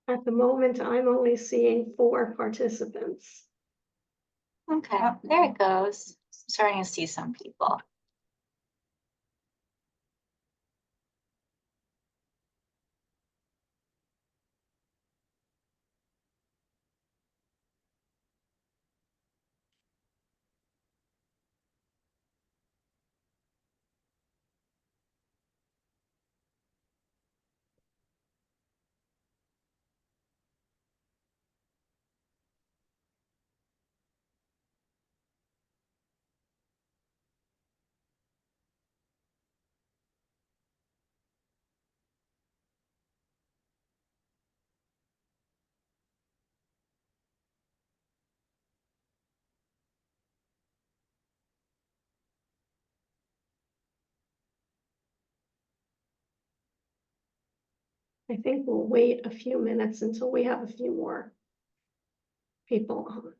At the moment, I'm only seeing 4 participants. Okay, there it goes. I'm starting to see some people. I think we'll wait a few minutes until we have a few more people on.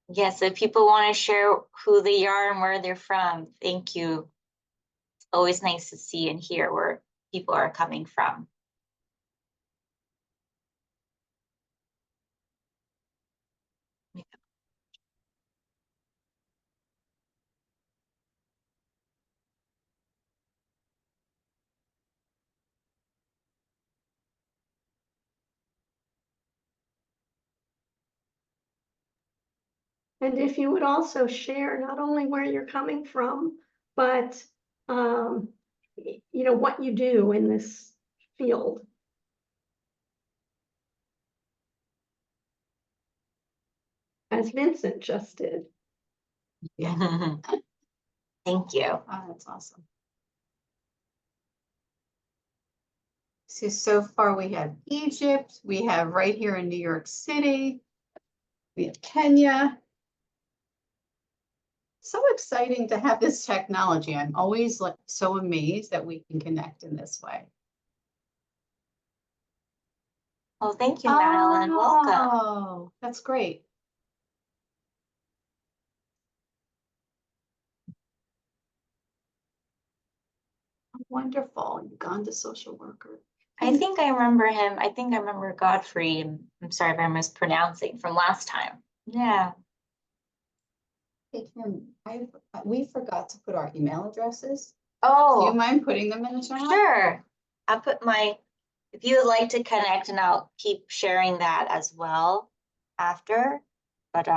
Yes, if people want to share who they are and where they're from, thank you. It's always nice to see and hear where people are coming from. And if you would also share not only where you're coming from, but what you do in this field. As Vincent just did. Yeah. Thank you. Oh, that's awesome. So far we have Egypt, we have right here in New York City, we have Kenya. So exciting to have this technology. I'm always so amazed that we can connect in this way. Well, thank you, Madeline. Welcome. Oh, that's great. Wonderful. Uganda social worker. I think I remember him. I think I remember Godfrey. I'm sorry if I'm mispronouncing from last time. Yeah. Hey, Kim, we forgot to put our email addresses. Do Oh, you mind putting them in the chat? sure. I'll put if you would like to connect, and I'll keep sharing that as well after. But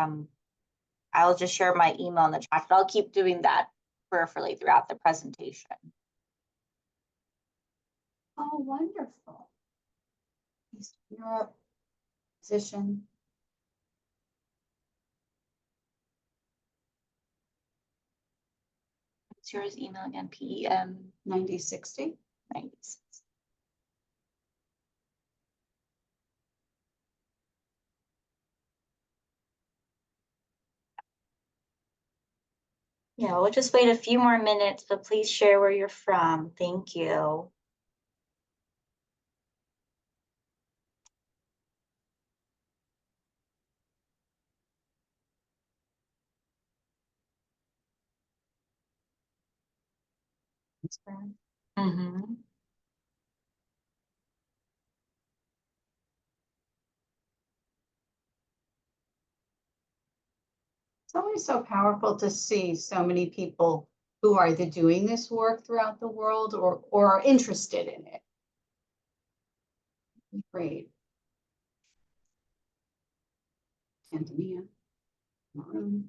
I'll just share my email in the chat. But I'll keep doing that peripherally throughout the presentation. Oh, wonderful. Eastern Europe, position. What's yours email again? PEM 9060. 96. Yeah, we'll just wait a few more minutes, but please share where you're from. Thank you. Mm-hmm. It's always so powerful to see so many people who are either doing this work throughout the world or are interested in it. Great. Tanzania. Maroon.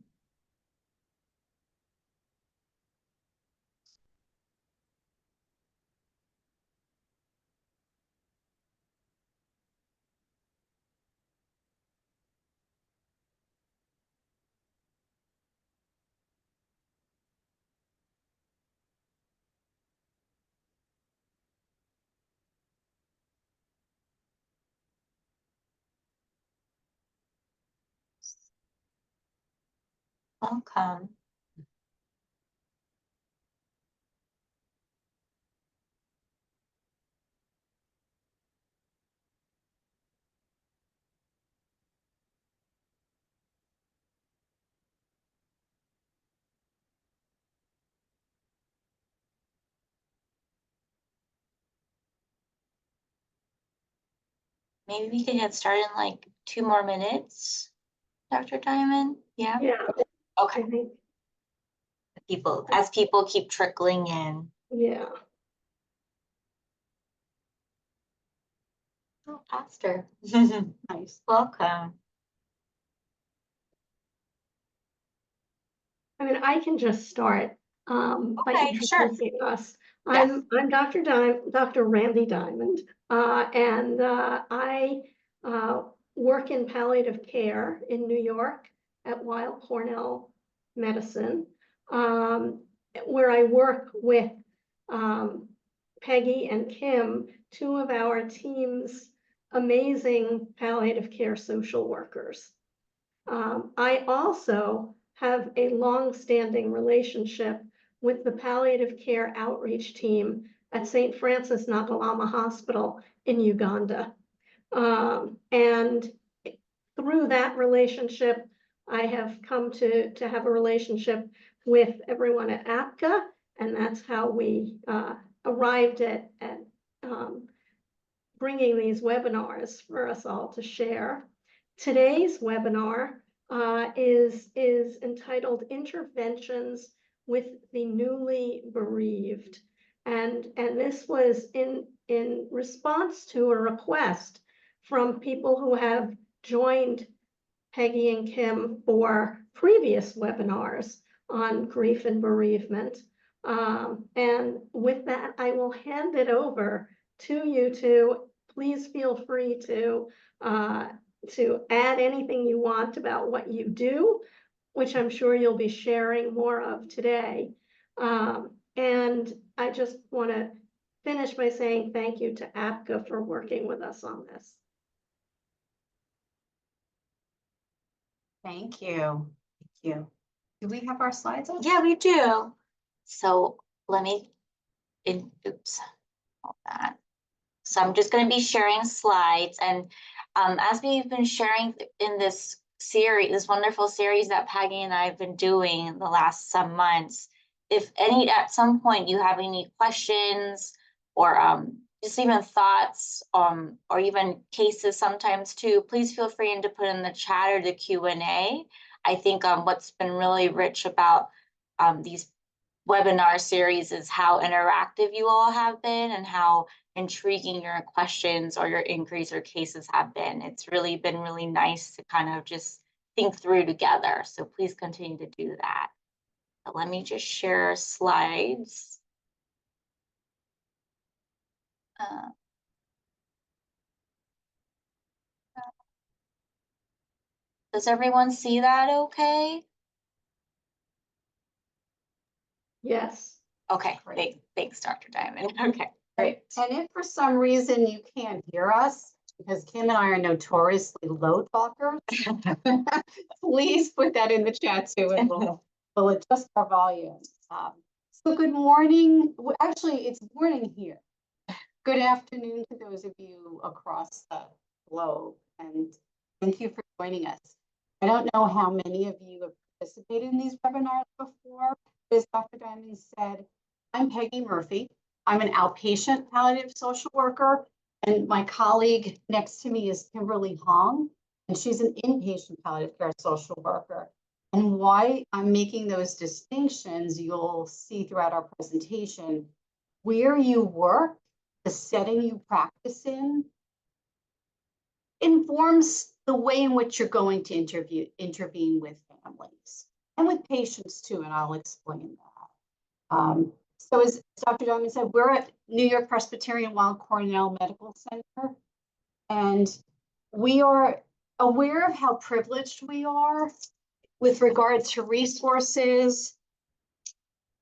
Welcome. maybe we can get started in like 2 more minutes, Dr. Diamond? Yeah, Yeah, okay. I think, As people keep trickling in. yeah. Oh, Pastor. Nice. Welcome. I mean, I can just start by Okay, sure. introducing us. Yes. I'm Dr. Randy Diamond, and I work in palliative care in New York at Weill Cornell Medicine, where I work with Peggy and Kim, two of our team's amazing palliative care social workers. I also have a long-standing relationship with the palliative care outreach team at St. Francis Nagalama Hospital in Uganda. And through that relationship, I have come to have a relationship with everyone at APCA, and that's how we arrived at bringing these webinars for us all to share. Today's webinar is entitled Interventions with the Newly Bereaved. And this was in response to a request from people who have joined Peggy and Kim for previous webinars on grief and bereavement. And with that, I will hand it over to you two. Please feel free to add anything you want about what you do, which I'm sure you'll be sharing more of today. And I just want to finish by saying thank you to APCA for working with us on this. Thank you. Thank you. Do we have our slides on? Yeah, we do. So let me, oops, hold that. So I'm just going to be sharing slides, and as we've been sharing in this series, this wonderful series that Peggy and I have been doing the last some months, if at some point you have any questions or just even thoughts or even cases sometimes too, please feel free to put in the chat or the Q&A. I think what's been really rich about these webinar series is how interactive you all have been and how intriguing your questions or your inquiries or cases have been. It's really been really nice to kind of just think through together. So please continue to do that. But let me just share slides. Does everyone see that okay? Yes. Okay, Great. thanks, Dr. Diamond. Okay, great. And if for some reason you can't hear us, because Kim and I are notoriously low talkers, please put that in the chat too, and we'll adjust our volume. So good morning. Well, actually, it's morning here. Good afternoon to those of you across the globe, and thank you for joining us. I don't know how many of you have participated in these webinars before. As Dr. Diamond said, I'm Peggy Murphy. I'm an outpatient palliative social worker, and my colleague next to me is Kimberly Hong, and she's an inpatient palliative care social worker. And why I'm making those distinctions, you'll see throughout our presentation. Where you work, the setting you practice in, informs the way in which you're going to intervene with families and with patients too, and I'll explain that. So as Dr. Diamond said, we're at New York Presbyterian Weill Cornell Medical Center, and we are aware of how privileged we are with regard to resources,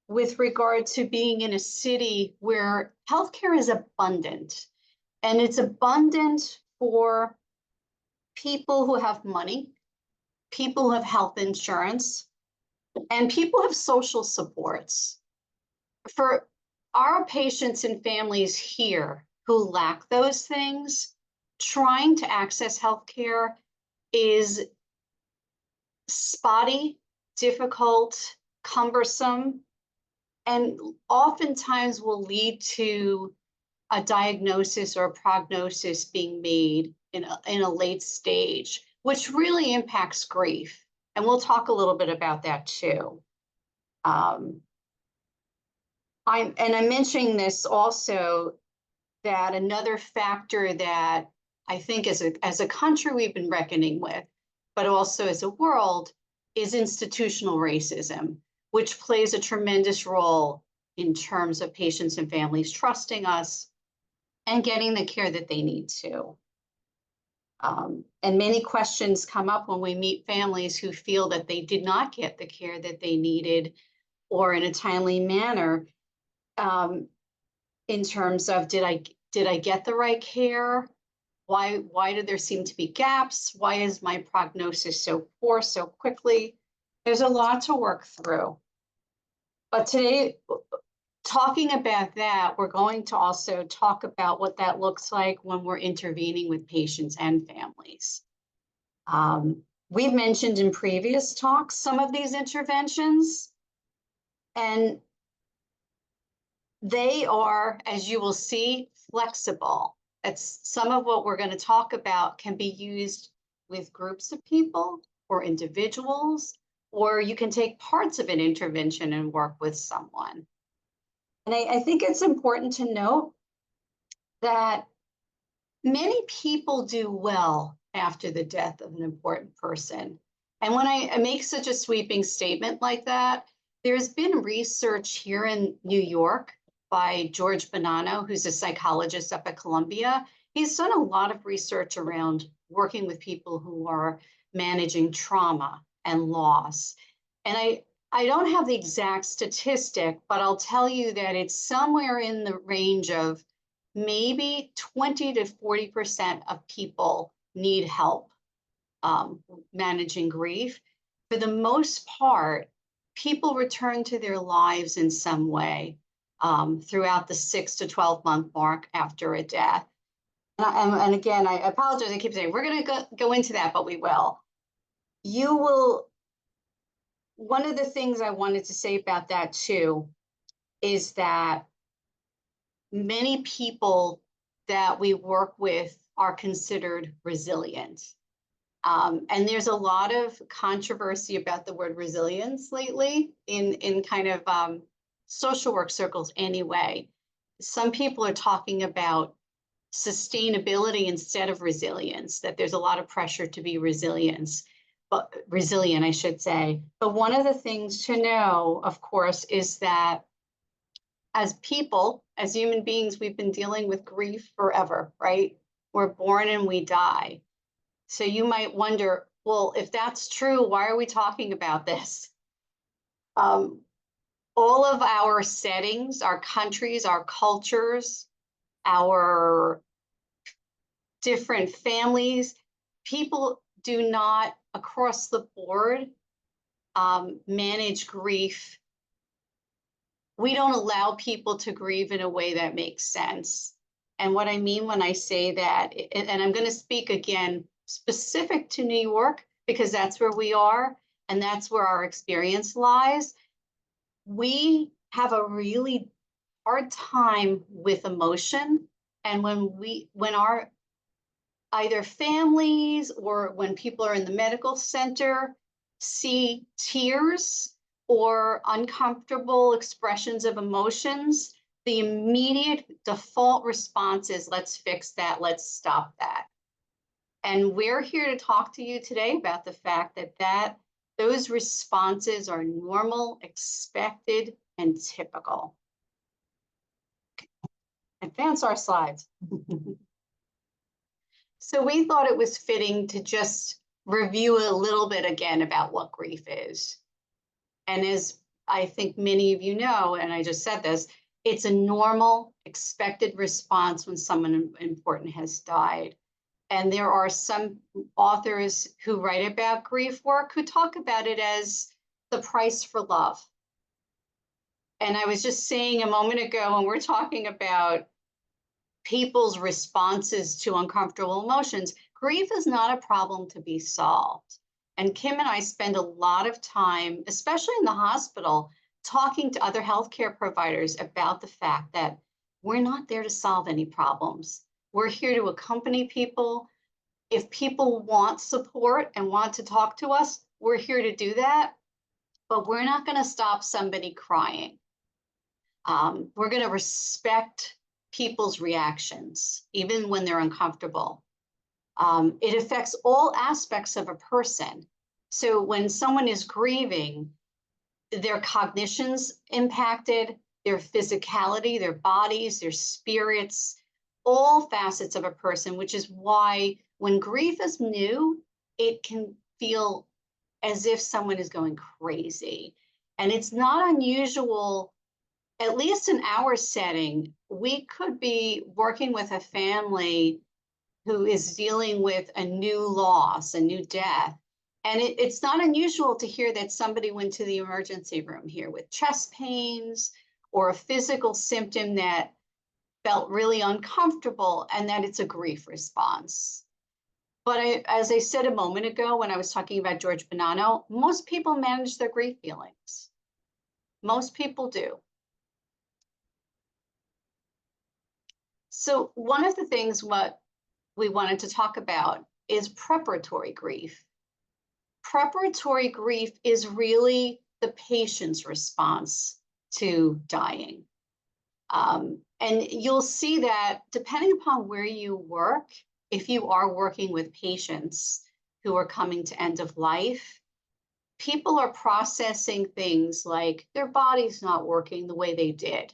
with regard to being in a city where healthcare is abundant, and it's abundant for people who have money, people who have health insurance, and people who have social supports. For our patients and families here who lack those things, trying to access healthcare is spotty, difficult, cumbersome, and oftentimes will lead to a diagnosis or a prognosis being made in a late stage, which really impacts grief. And we'll talk a little bit about that too. I'm mentioning this also, that another factor that I think as a country we've been reckoning with, but also as a world, is institutional racism, which plays a tremendous role in terms of patients and families trusting us and getting the care that they need to. And many questions come up when we meet families who feel that they did not get the care that they needed or in a timely manner, in terms of, did I get the right care? Why did there seem to be gaps? Why is my prognosis so poor so quickly? There's a lot to work through. But today, talking about that, we're going to also talk about what that looks like when we're intervening with patients and families. We've mentioned in previous talks some of these interventions, and they are, as you will see, flexible. It's some of what we're going to talk about can be used with groups of people or individuals, or you can take parts of an intervention and work with someone. And I think it's important to note that many people do well after the death of an important person. And when I make such a sweeping statement like that, there's been research here in New York by George Bonanno, who's a psychologist up at Columbia. He's done a lot of research around working with people who are managing trauma and loss. And I don't have the exact statistic, but I'll tell you that it's somewhere in the range of maybe 20 to 40% of people need help managing grief. For the most part, people return to their lives in some way throughout the 6 to 12 month mark after a death. And again, I apologize, I keep saying we're going to go into that, but we will. One of the things I wanted to say about that too is that many people that we work with are considered resilient. And there's a lot of controversy about the word resilience lately in kind of social work circles anyway. Some people are talking about sustainability instead of resilience, that there's a lot of pressure to be resilient, I should say. But one of the things to know, of course, is that as people, as human beings, we've been dealing with grief forever, right? We're born and we die. So you might wonder, well, if that's true, why are we talking about this? All of our settings, our countries, our cultures, our different families, people do not across the board manage grief. We don't allow people to grieve in a way that makes sense. And what I mean when I say that, and I'm going to speak again specific to New York, because that's where we are and that's where our experience lies. We have a really hard time with emotion. And when our either families or when people are in the medical center see tears or uncomfortable expressions of emotions, the immediate default response is, let's fix that, let's stop that. And we're here to talk to you today about the fact that those responses are normal, expected, and typical. Advance our slides. So we thought it was fitting to just review a little bit again about what grief is. And as I think many of you know, and I just said this, it's a normal, expected response when someone important has died. And there are some authors who write about grief work who talk about it as the price for love. And I was just saying a moment ago, when we're talking about people's responses to uncomfortable emotions, grief is not a problem to be solved. And Kim and I spend a lot of time, especially in the hospital, talking to other healthcare providers about the fact that we're not there to solve any problems. We're here to accompany people. If people want support and want to talk to us, we're here to do that, but we're not going to stop somebody crying. We're going to respect people's reactions, even when they're uncomfortable. It affects all aspects of a person. So when someone is grieving, their cognition's impacted, their physicality, their bodies, their spirits, all facets of a person, which is why when grief is new, it can feel as if someone is going crazy. And it's not unusual, at least in our setting, we could be working with a family who is dealing with a new loss, a new death. And it's not unusual to hear that somebody went to the emergency room here with chest pains or a physical symptom that felt really uncomfortable, and that it's a grief response. But as I said a moment ago, when I was talking about George Bonanno, most people manage their grief feelings. Most people do. So one of the things what we wanted to talk about is preparatory grief. Preparatory grief is really the patient's response to dying. And you'll see that depending upon where you work, if you are working with patients who are coming to end of life, people are processing things like their body's not working the way they did,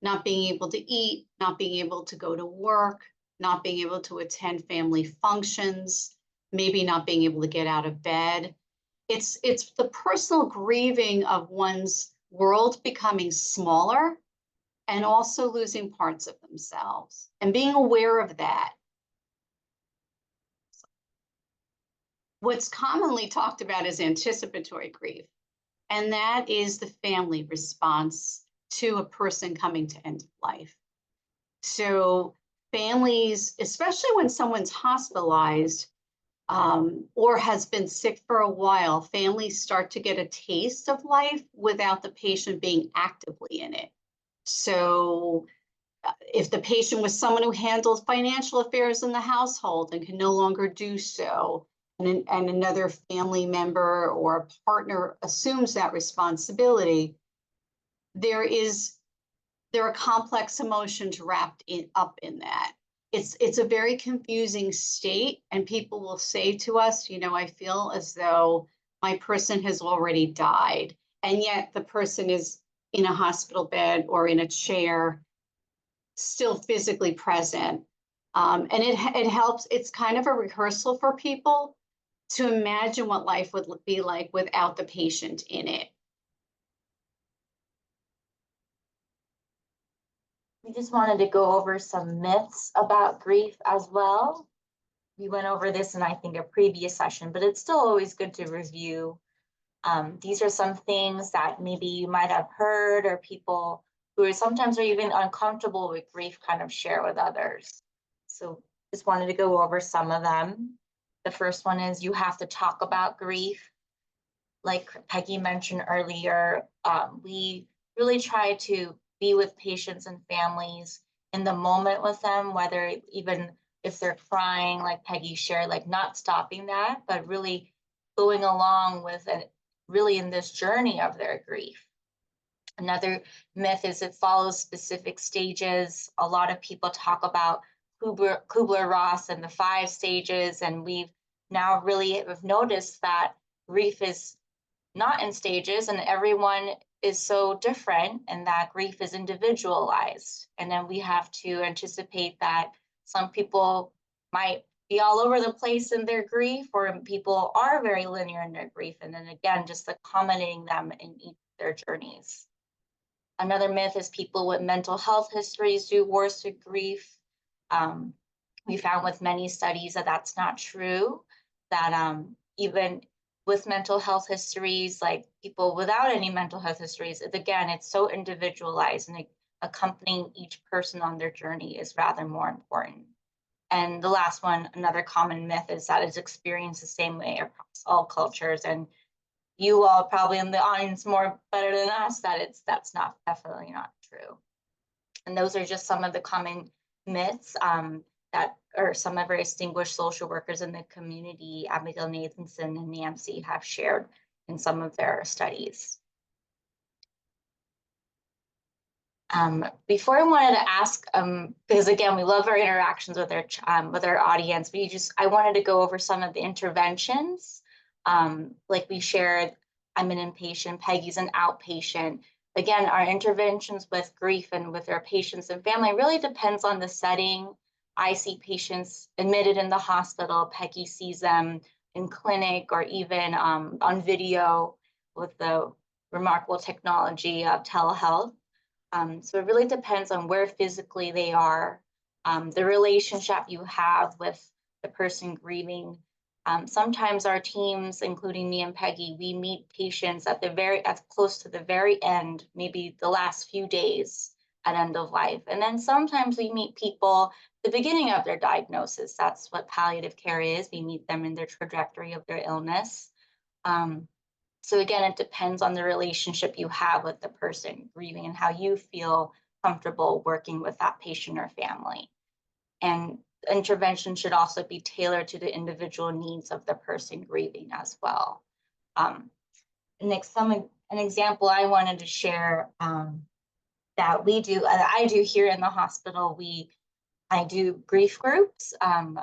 not being able to eat, not being able to go to work, not being able to attend family functions, maybe not being able to get out of bed. It's the personal grieving of one's world becoming smaller and also losing parts of themselves and being aware of that. What's commonly talked about is anticipatory grief, and that is the family response to a person coming to end of life. So families, especially when someone's hospitalized or has been sick for a while, families start to get a taste of life without the patient being actively in it. So if the patient was someone who handled financial affairs in the household and can no longer do so, and another family member or a partner assumes that responsibility, there are complex emotions wrapped up in that. It's a very confusing state, and people will say to us, you know, I feel as though my person has already died, and yet the person is in a hospital bed or in a chair, still physically present. And it helps, it's kind of a rehearsal for people to imagine what life would be like without the patient in it. We just wanted to go over some myths about grief as well. We went over this in, I think, a previous session, but it's still always good to review. These are some things that maybe you might have heard, or people who are sometimes are even uncomfortable with grief kind of share with others. So just wanted to go over some of them. The first one is you have to talk about grief. Like Peggy mentioned earlier, we really try to be with patients and families in the moment with them, whether even if they're crying, like Peggy shared, like not stopping that, but really going along with it, really in this journey of their grief. Another myth is it follows specific stages. A lot of people talk about Kubler-Ross and the 5 stages, and we've now really have noticed that grief is not in stages, and everyone is so different, and that grief is individualized. And then we have to anticipate that some people might be all over the place in their grief, or people are very linear in their grief. And then again, just accommodating them in each of their journeys. Another myth is people with mental health histories do worse with grief. We found with many studies that that's not true, that even with mental health histories, like people without any mental health histories, again, it's so individualized, and accompanying each person on their journey is rather more important. And the last one, another common myth, is that it's experienced the same way across all cultures. And you all probably in the audience more better than us that that's definitely not true. And those are just some of the common myths that or some of our distinguished social workers in the community, Abigail Nathanson and Nancy, have shared in some of their studies. Before I wanted to ask, because again, we love our interactions with our audience, I wanted to go over some of the interventions. Like we shared, I'm an inpatient, Peggy's an outpatient. Again, our interventions with grief and with our patients and family really depends on the setting. I see patients admitted in the hospital, Peggy sees them in clinic or even on video with the remarkable technology of telehealth. So it really depends on where physically they are, the relationship you have with the person grieving. Sometimes our teams, including me and Peggy, we meet patients at close to the very end, maybe the last few days at end of life. And then sometimes we meet people at the beginning of their diagnosis. That's what palliative care is. We meet them in their trajectory of their illness. So again, it depends on the relationship you have with the person grieving and how you feel comfortable working with that patient or family. And intervention should also be tailored to the individual needs of the person grieving as well. An example I wanted to share that I do here in the hospital, I do grief groups.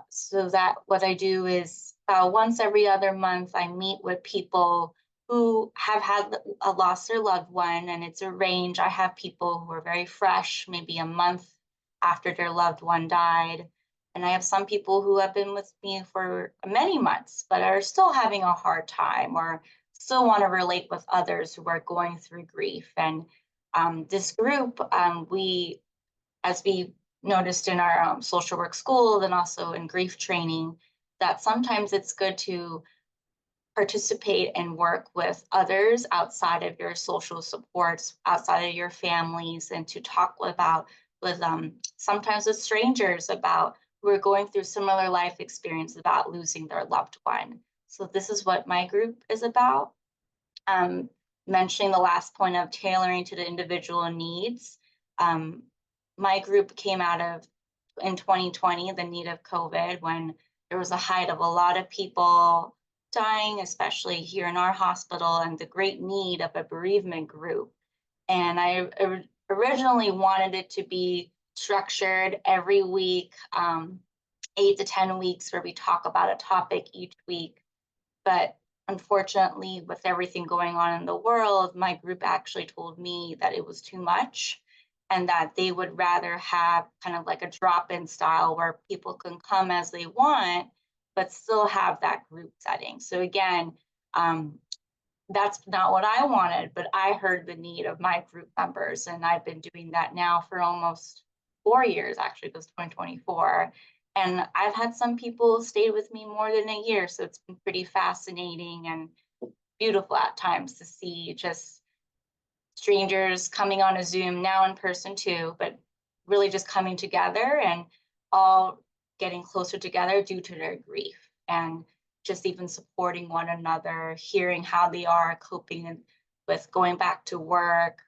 So that what I do is once every other month, I meet with people who have had lost their loved one, and it's a range. I have people who are very fresh, maybe a month after their loved one died. And I have some people who have been with me for many months, but are still having a hard time or still want to relate with others who are going through grief. And this group, as we noticed in our social work school and also in grief training, that sometimes it's good to participate and work with others outside of your social supports, outside of your families, and to talk with sometimes with strangers about who are going through similar life experience about losing their loved one. So this is what my group is about. Mentioning the last point of tailoring to the individual needs. My group came out of, in 2020, the need of COVID, when there was a height of a lot of people dying, especially here in our hospital, and the great need of a bereavement group. And I originally wanted it to be structured every week, 8 to 10 weeks, where we talk about a topic each week. But unfortunately, with everything going on in the world, my group actually told me that it was too much and that they would rather have kind of like a drop-in style where people can come as they want, but still have that group setting. So again, that's not what I wanted, but I heard the need of my group members, and I've been doing that now for almost 4 years, actually, it was 2024. And I've had some people stay with me more than a year, so it's been pretty fascinating and beautiful at times to see just strangers coming on a Zoom, now in person too, but really just coming together and all getting closer together due to their grief, and just even supporting one another, hearing how they are coping with going back to work,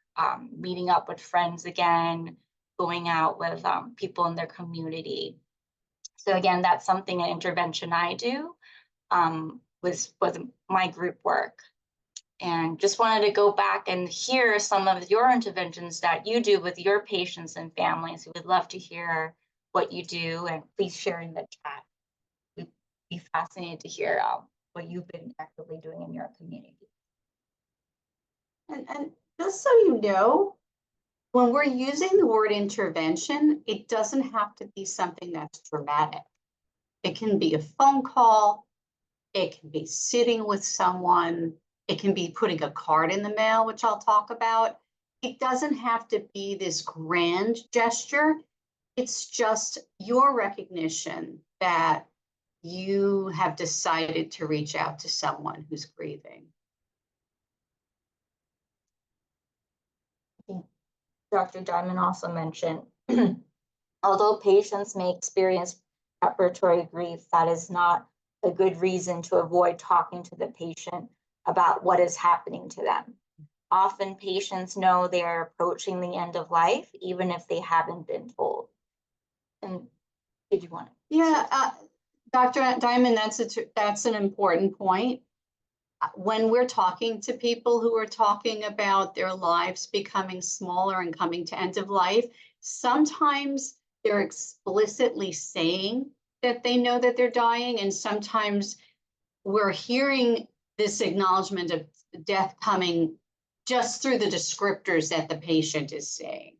meeting up with friends again, going out with people in their community. So again, that's something, an intervention I do with my group work. And just wanted to go back and hear some of your interventions that you do with your patients and families. We would love to hear what you do, and please share in the chat. We'd be fascinated to hear what you've been actively doing in your community. And just so you know, when we're using the word intervention, it doesn't have to be something that's dramatic. It can be a phone call, it can be sitting with someone, it can be putting a card in the mail, which I'll talk about. It doesn't have to be this grand gesture. It's just your recognition that you have decided to reach out to someone who's grieving. Dr. Diamond also mentioned, although patients may experience preparatory grief, that is not a good reason to avoid talking to the patient about what is happening to them. often patients know they're approaching the end of life, even if they haven't been told. And did you want to? Yeah, Dr. Diamond, that's an important point. When we're talking to people who are talking about their lives becoming smaller and coming to end of life, sometimes they're explicitly saying that they know that they're dying, and sometimes we're hearing this acknowledgement of death coming just through the descriptors that the patient is saying,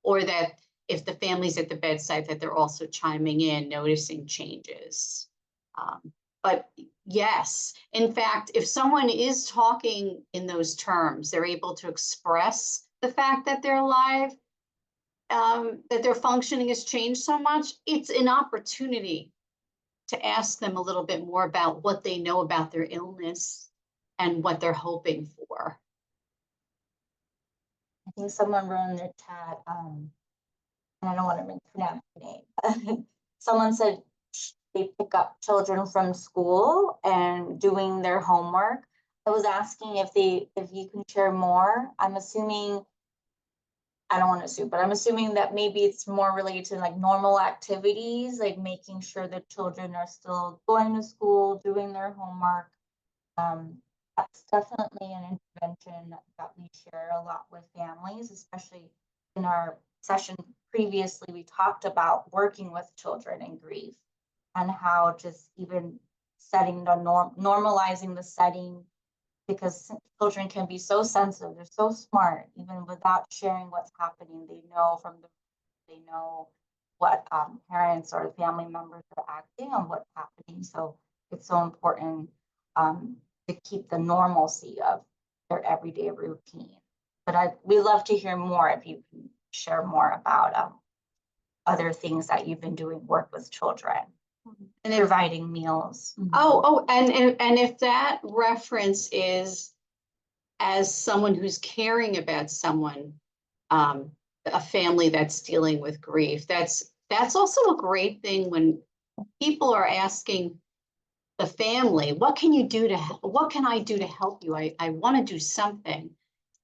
or that if the family's at the bedside, that they're also chiming in, noticing changes. But yes, in fact, if someone is talking in those terms, they're able to express the fact that they're alive, that their functioning has changed so much, it's an opportunity to ask them a little bit more about what they know about their illness and what they're hoping for. I think someone wrote in the chat, and I don't want to mispronounce the name. Someone said they pick up children from school and doing their homework. I was asking if you can share more. I'm assuming, I don't want to assume, but I'm assuming that maybe it's more related to like normal activities, like making sure that children are still going to school, doing their homework. That's definitely an intervention that we share a lot with families, especially in our session previously, we talked about working with children in grief and how just even setting the normalizing the setting, because children can be so sensitive, they're so smart, even without sharing what's happening, they know what parents or family members are acting on what's happening. So it's so important to keep the normalcy of their everyday routine. But we love to hear more if you can share more about other things that you've been doing, work with children and providing meals. And if that reference is as someone who's caring about someone, a family that's dealing with grief, that's also a great thing when people are asking the family, what can I do to help you? I want to do something.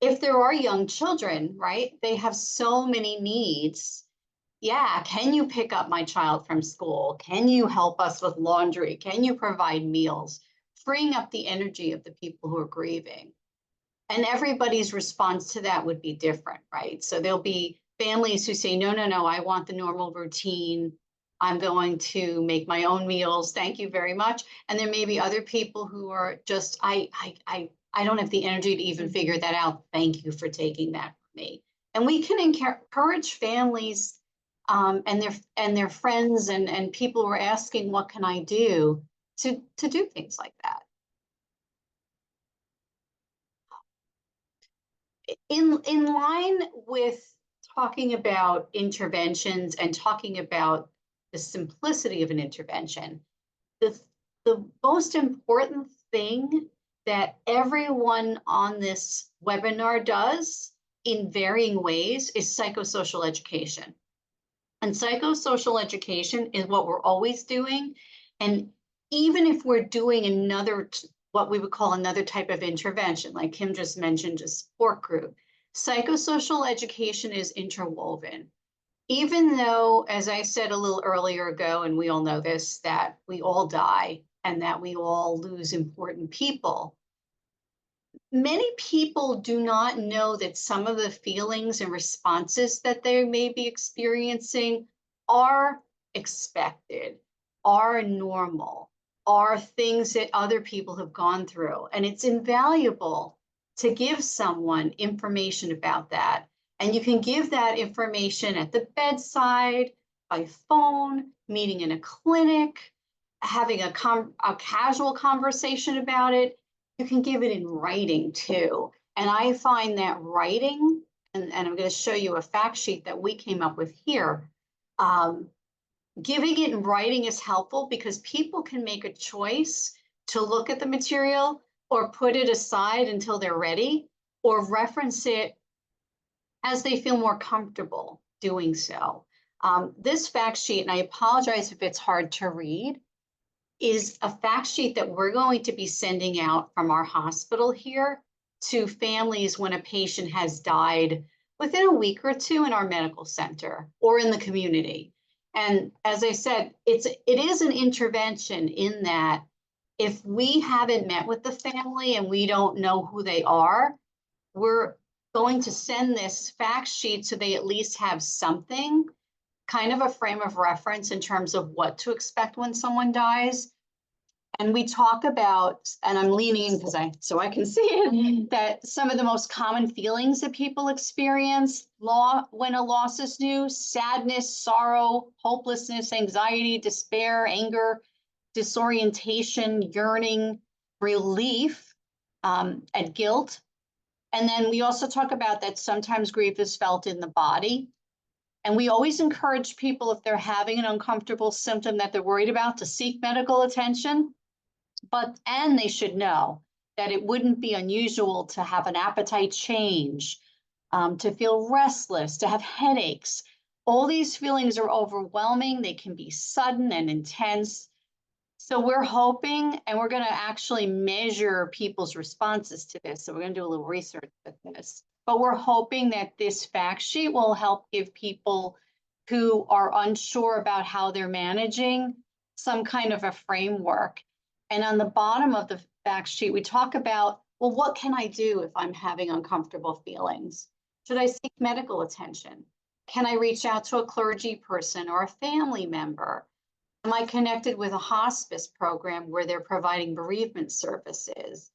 If there are young children, right, they have so many needs. Yeah, can you pick up my child from school? Can you help us with laundry? Can you provide meals? Freeing up the energy of the people who are grieving. And everybody's response to that would be different, right? So there'll be families who say, no, I want the normal routine. I'm going to make my own meals. Thank you very much. And there may be other people who are just, I don't have the energy to even figure that out. Thank you for taking that from me. And we can encourage families and their friends and people who are asking, what can I do to do things like that? In line with talking about interventions and talking about the simplicity of an intervention, the most important thing that everyone on this webinar does in varying ways is psychosocial education. And psychosocial education is what we're always doing. And even if we're doing what we would call another type of intervention, like Kim just mentioned, a support group, psychosocial education is interwoven. Even though, as I said a little earlier ago, and we all know this, that we all die and that we all lose important people, many people do not know that some of the feelings and responses that they may be experiencing are expected, are normal, are things that other people have gone through. And it's invaluable to give someone information about that. And you can give that information at the bedside, by phone, meeting in a clinic, having a casual conversation about it. You can give it in writing too. And I find that writing, and I'm going to show you a fact sheet that we came up with here. Giving it in writing is helpful because people can make a choice to look at the material or put it aside until they're ready, or reference it as they feel more comfortable doing so. This fact sheet, and I apologize if it's hard to read, is a fact sheet that we're going to be sending out from our hospital here to families when a patient has died within a week or two in our medical center or in the community. And as I said, it is an intervention in that if we haven't met with the family and we don't know who they are, we're going to send this fact sheet so they at least have something, kind of a frame of reference in terms of what to expect when someone dies. And we talk about, and I'm leaning in so I can see it, that some of the most common feelings that people experience when a loss is new: sadness, sorrow, hopelessness, anxiety, despair, anger, disorientation, yearning, relief, and guilt. And then we also talk about that sometimes grief is felt in the body. And we always encourage people, if they're having an uncomfortable symptom that they're worried about, to seek medical attention. And they should know that it wouldn't be unusual to have an appetite change, to feel restless, to have headaches. All these feelings are overwhelming. They can be sudden and intense. So we're hoping, and we're going to actually measure people's responses to this. So we're going to do a little research with this. But we're hoping that this fact sheet will help give people who are unsure about how they're managing some kind of a framework. And on the bottom of the fact sheet, we talk about, well, what can I do if I'm having uncomfortable feelings? Should I seek medical attention? Can I reach out to a clergy person or a family member? Am I connected with a hospice program where they're providing bereavement services?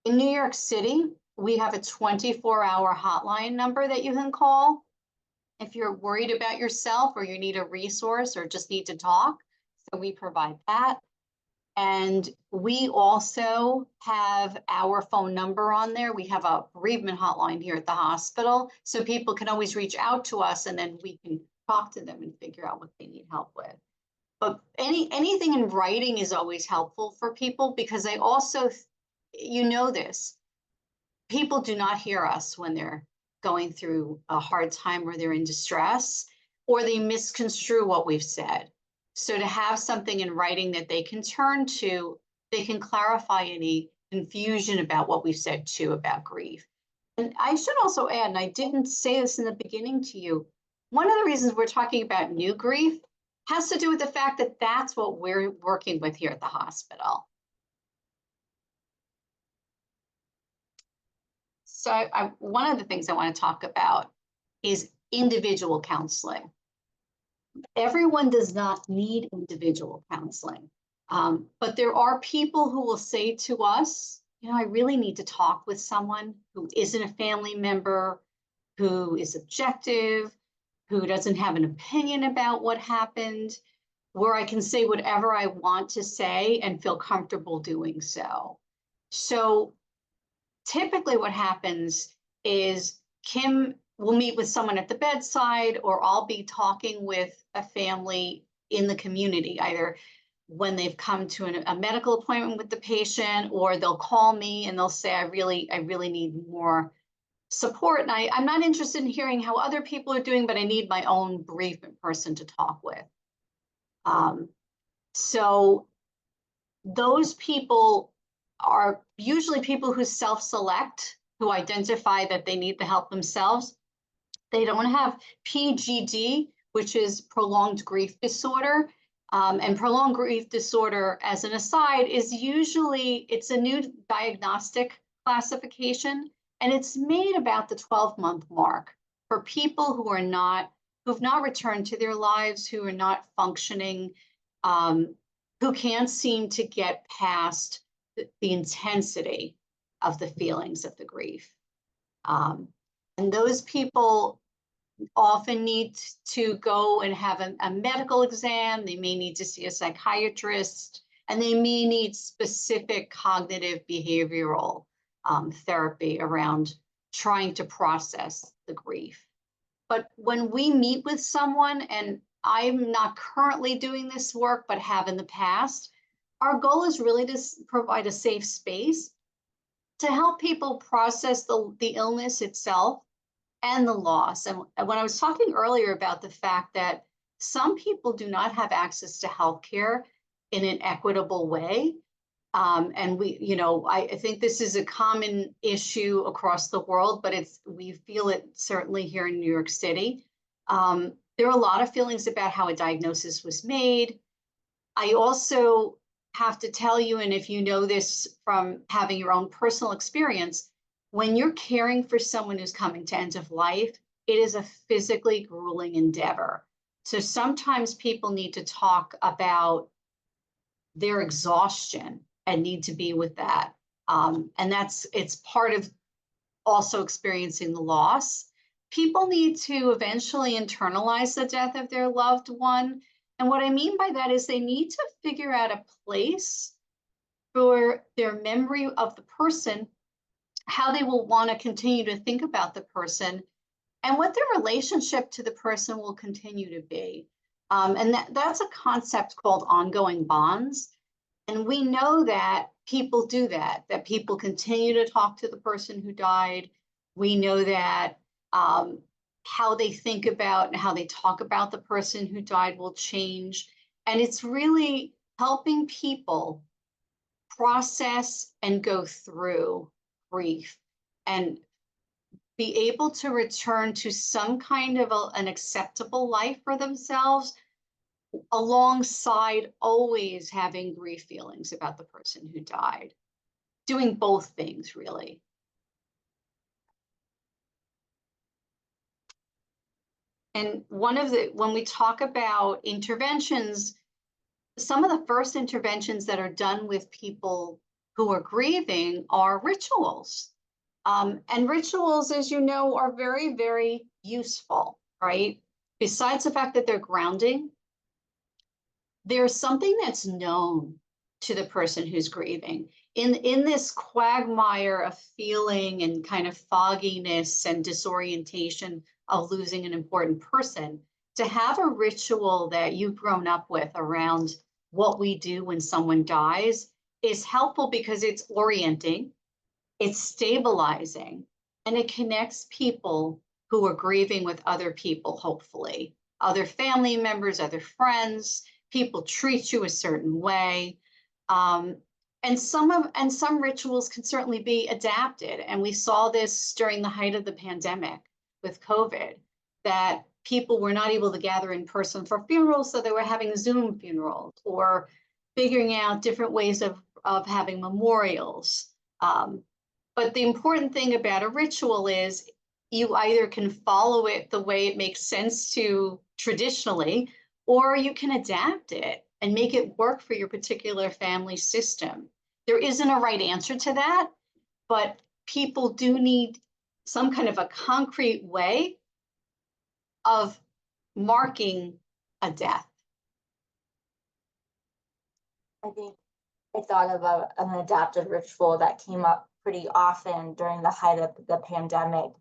In New York City, we have a 24-hour hotline number that you can call if you're worried about yourself or you need a resource or just need to talk. So we provide that. And we also have our phone number on there. We have a bereavement hotline here at the hospital, so people can always reach out to us and then we can talk to them and figure out what they need help with. But anything in writing is always helpful for people, because they also, this, people do not hear us when they're going through a hard time or they're in distress, or they misconstrue what we've said. So to have something in writing that they can turn to, they can clarify any confusion about what we've said too about grief. And I should also add, and I didn't say this in the beginning to you, one of the reasons we're talking about new grief has to do with the fact that that's what we're working with here at the hospital. So one of the things I want to talk about is individual counseling. Everyone does not need individual counseling, but there are people who will say to us, I really need to talk with someone who isn't a family member, who is objective, who doesn't have an opinion about what happened, where I can say whatever I want to say and feel comfortable doing so. So typically what happens is Kim will meet with someone at the bedside, or I'll be talking with a family in the community, either when they've come to a medical appointment with the patient, or they'll call me and they'll say, I really need more support. And I'm not interested in hearing how other people are doing, but I need my own bereavement person to talk with. So those people are usually people who self-select, who identify that they need the help themselves. They don't have PGD, which is prolonged grief disorder. And prolonged grief disorder, as an aside, is usually, it's a new diagnostic classification, and it's made about the 12-month mark for people who've not returned to their lives, who are not functioning, who can't seem to get past the intensity of the feelings of the grief. And those people often need to go and have a medical exam. They may need to see a psychiatrist, and they may need specific cognitive behavioral therapy around trying to process the grief. But when we meet with someone, and I'm not currently doing this work, but have in the past, our goal is really to provide a safe space to help people process the illness itself and the loss. And when I was talking earlier about the fact that some people do not have access to healthcare in an equitable way, And I think this is a common issue across the world, but we feel it certainly here in New York City. There are a lot of feelings about how a diagnosis was made. I also have to tell you, and if you know this from having your own personal experience, when you're caring for someone who's coming to end of life, it is a physically grueling endeavor. So sometimes people need to talk about their exhaustion and need to be with that. And it's part of also experiencing the loss. People need to eventually internalize the death of their loved one. And what I mean by that is they need to figure out a place for their memory of the person, how they will want to continue to think about the person, and what their relationship to the person will continue to be. And that's a concept called ongoing bonds. And we know that people do that people continue to talk to the person who died. We know that how they think about and how they talk about the person who died will change. And it's really helping people process and go through grief and be able to return to some kind of an acceptable life for themselves, alongside always having grief feelings about the person who died. Doing both things, really. And when we talk about interventions, some of the first interventions that are done with people who are grieving are rituals. And rituals, as you know, are very, very useful, right? Besides the fact that they're grounding, there's something that's known to the person who's grieving. In this quagmire of feeling and kind of fogginess and disorientation of losing an important person, to have a ritual that you've grown up with around what we do when someone dies is helpful because it's orienting, it's stabilizing, and it connects people who are grieving with other people, hopefully, other family members, other friends. People treat you a certain way. And some rituals can certainly be adapted. And we saw this during the height of the pandemic with COVID, that people were not able to gather in person for funerals, so they were having Zoom funerals or figuring out different ways of having memorials. But the important thing about a ritual is you either can follow it the way it makes sense to traditionally, or you can adapt it and make it work for your particular family system. There isn't a right answer to that, but people do need some kind of a concrete way of marking a death. I think I thought about an adapted ritual that came up pretty often during the height of the pandemic.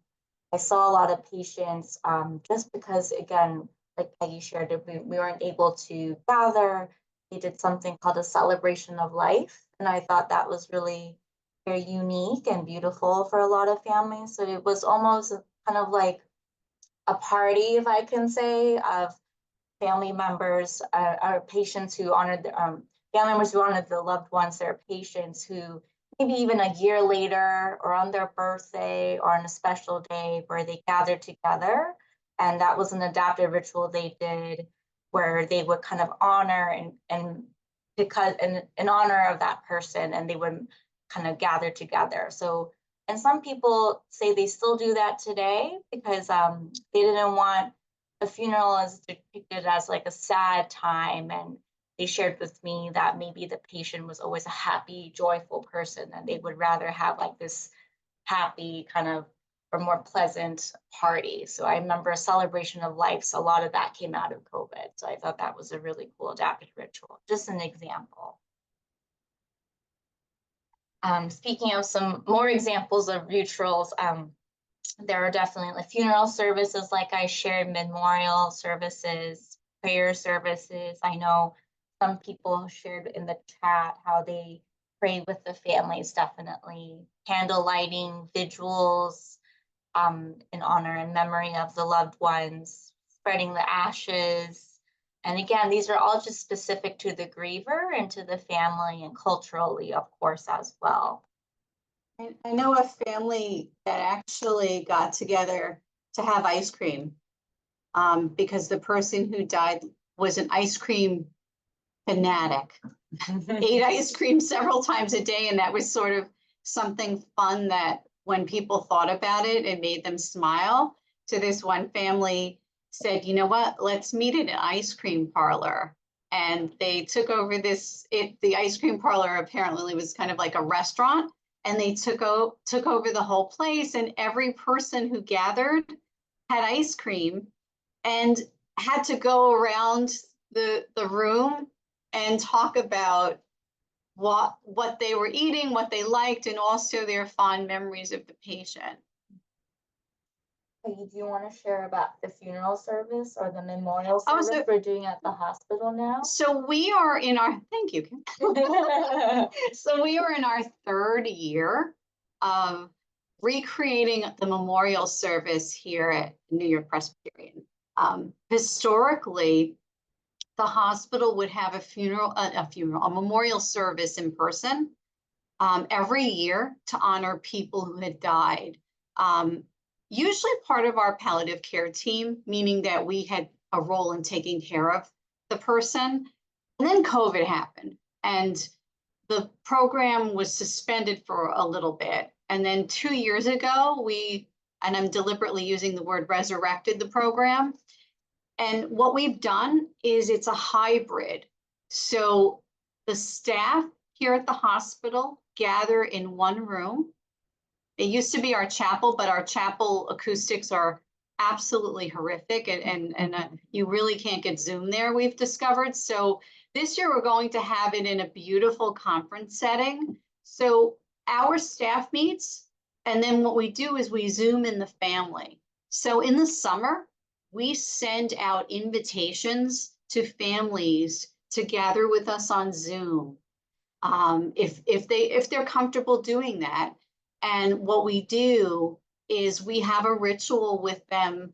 I saw a lot of patients just because, again, like Peggy shared, we weren't able to gather. They did something called a celebration of life. And I thought that was really very unique and beautiful for a lot of families. So it was almost kind of like a party, if I can say, of family members, our patients who honored the family members who honored the loved ones, their patients who maybe even a year later or on their birthday or on a special day where they gathered together. And that was an adaptive ritual they did where they would kind of honor and because in honor of that person, and they would kind of gather together. So, and some people say they still do that today because they didn't want the funeral as depicted as like a sad time. And they shared with me that maybe the patient was always a happy, joyful person, and they would rather have like this happy kind of or more pleasant party. So I remember a celebration of life. So a lot of that came out of COVID. So I thought that was a really cool adapted ritual. Just an example. Speaking of some more examples of rituals, there are definitely funeral services, like I shared, memorial services, prayer services. I know some people shared in the chat how they pray with the families, definitely. Candle lighting, vigils, in honor and memory of the loved ones, spreading the ashes, And again, these are all just specific to the griever and to the family and culturally, of course, as well. I know a family that actually got together to have ice cream because the person who died was an ice cream fanatic, ate ice cream several times a day, and that was sort of something fun that when people thought about it, it made them smile. So this one family said, you know what, let's meet at an ice cream parlor. And they took over the ice cream parlor apparently was kind of like a restaurant, and they took over the whole place, and every person who gathered had ice cream and had to go around the room and talk about what they were eating, what they liked, and also their fond memories of the patient. Do you want to share about the funeral service or the memorial Oh, service so- we're doing at the hospital now? So we are in our, thank you, Kim. So we are in our third year of recreating the memorial service here at New York Presbyterian. Historically, the hospital would have a memorial service in person every year to honor people who had died. Usually part of our palliative care team, meaning that we had a role in taking care of the person. And then COVID happened and the program was suspended for a little bit. And then 2 years ago, and I'm deliberately using the word resurrected the program. And what we've done is it's a hybrid. So the staff here at the hospital gather in one room. It used to be our chapel, but our chapel acoustics are absolutely horrific and you really can't get Zoom there, we've discovered. So this year we're going to have it in a beautiful conference setting. So our staff meets, and then what we do is we Zoom in the family. So in the summer, we send out invitations to families to gather with us on Zoom. If they're comfortable doing that. And what we do is we have a ritual with them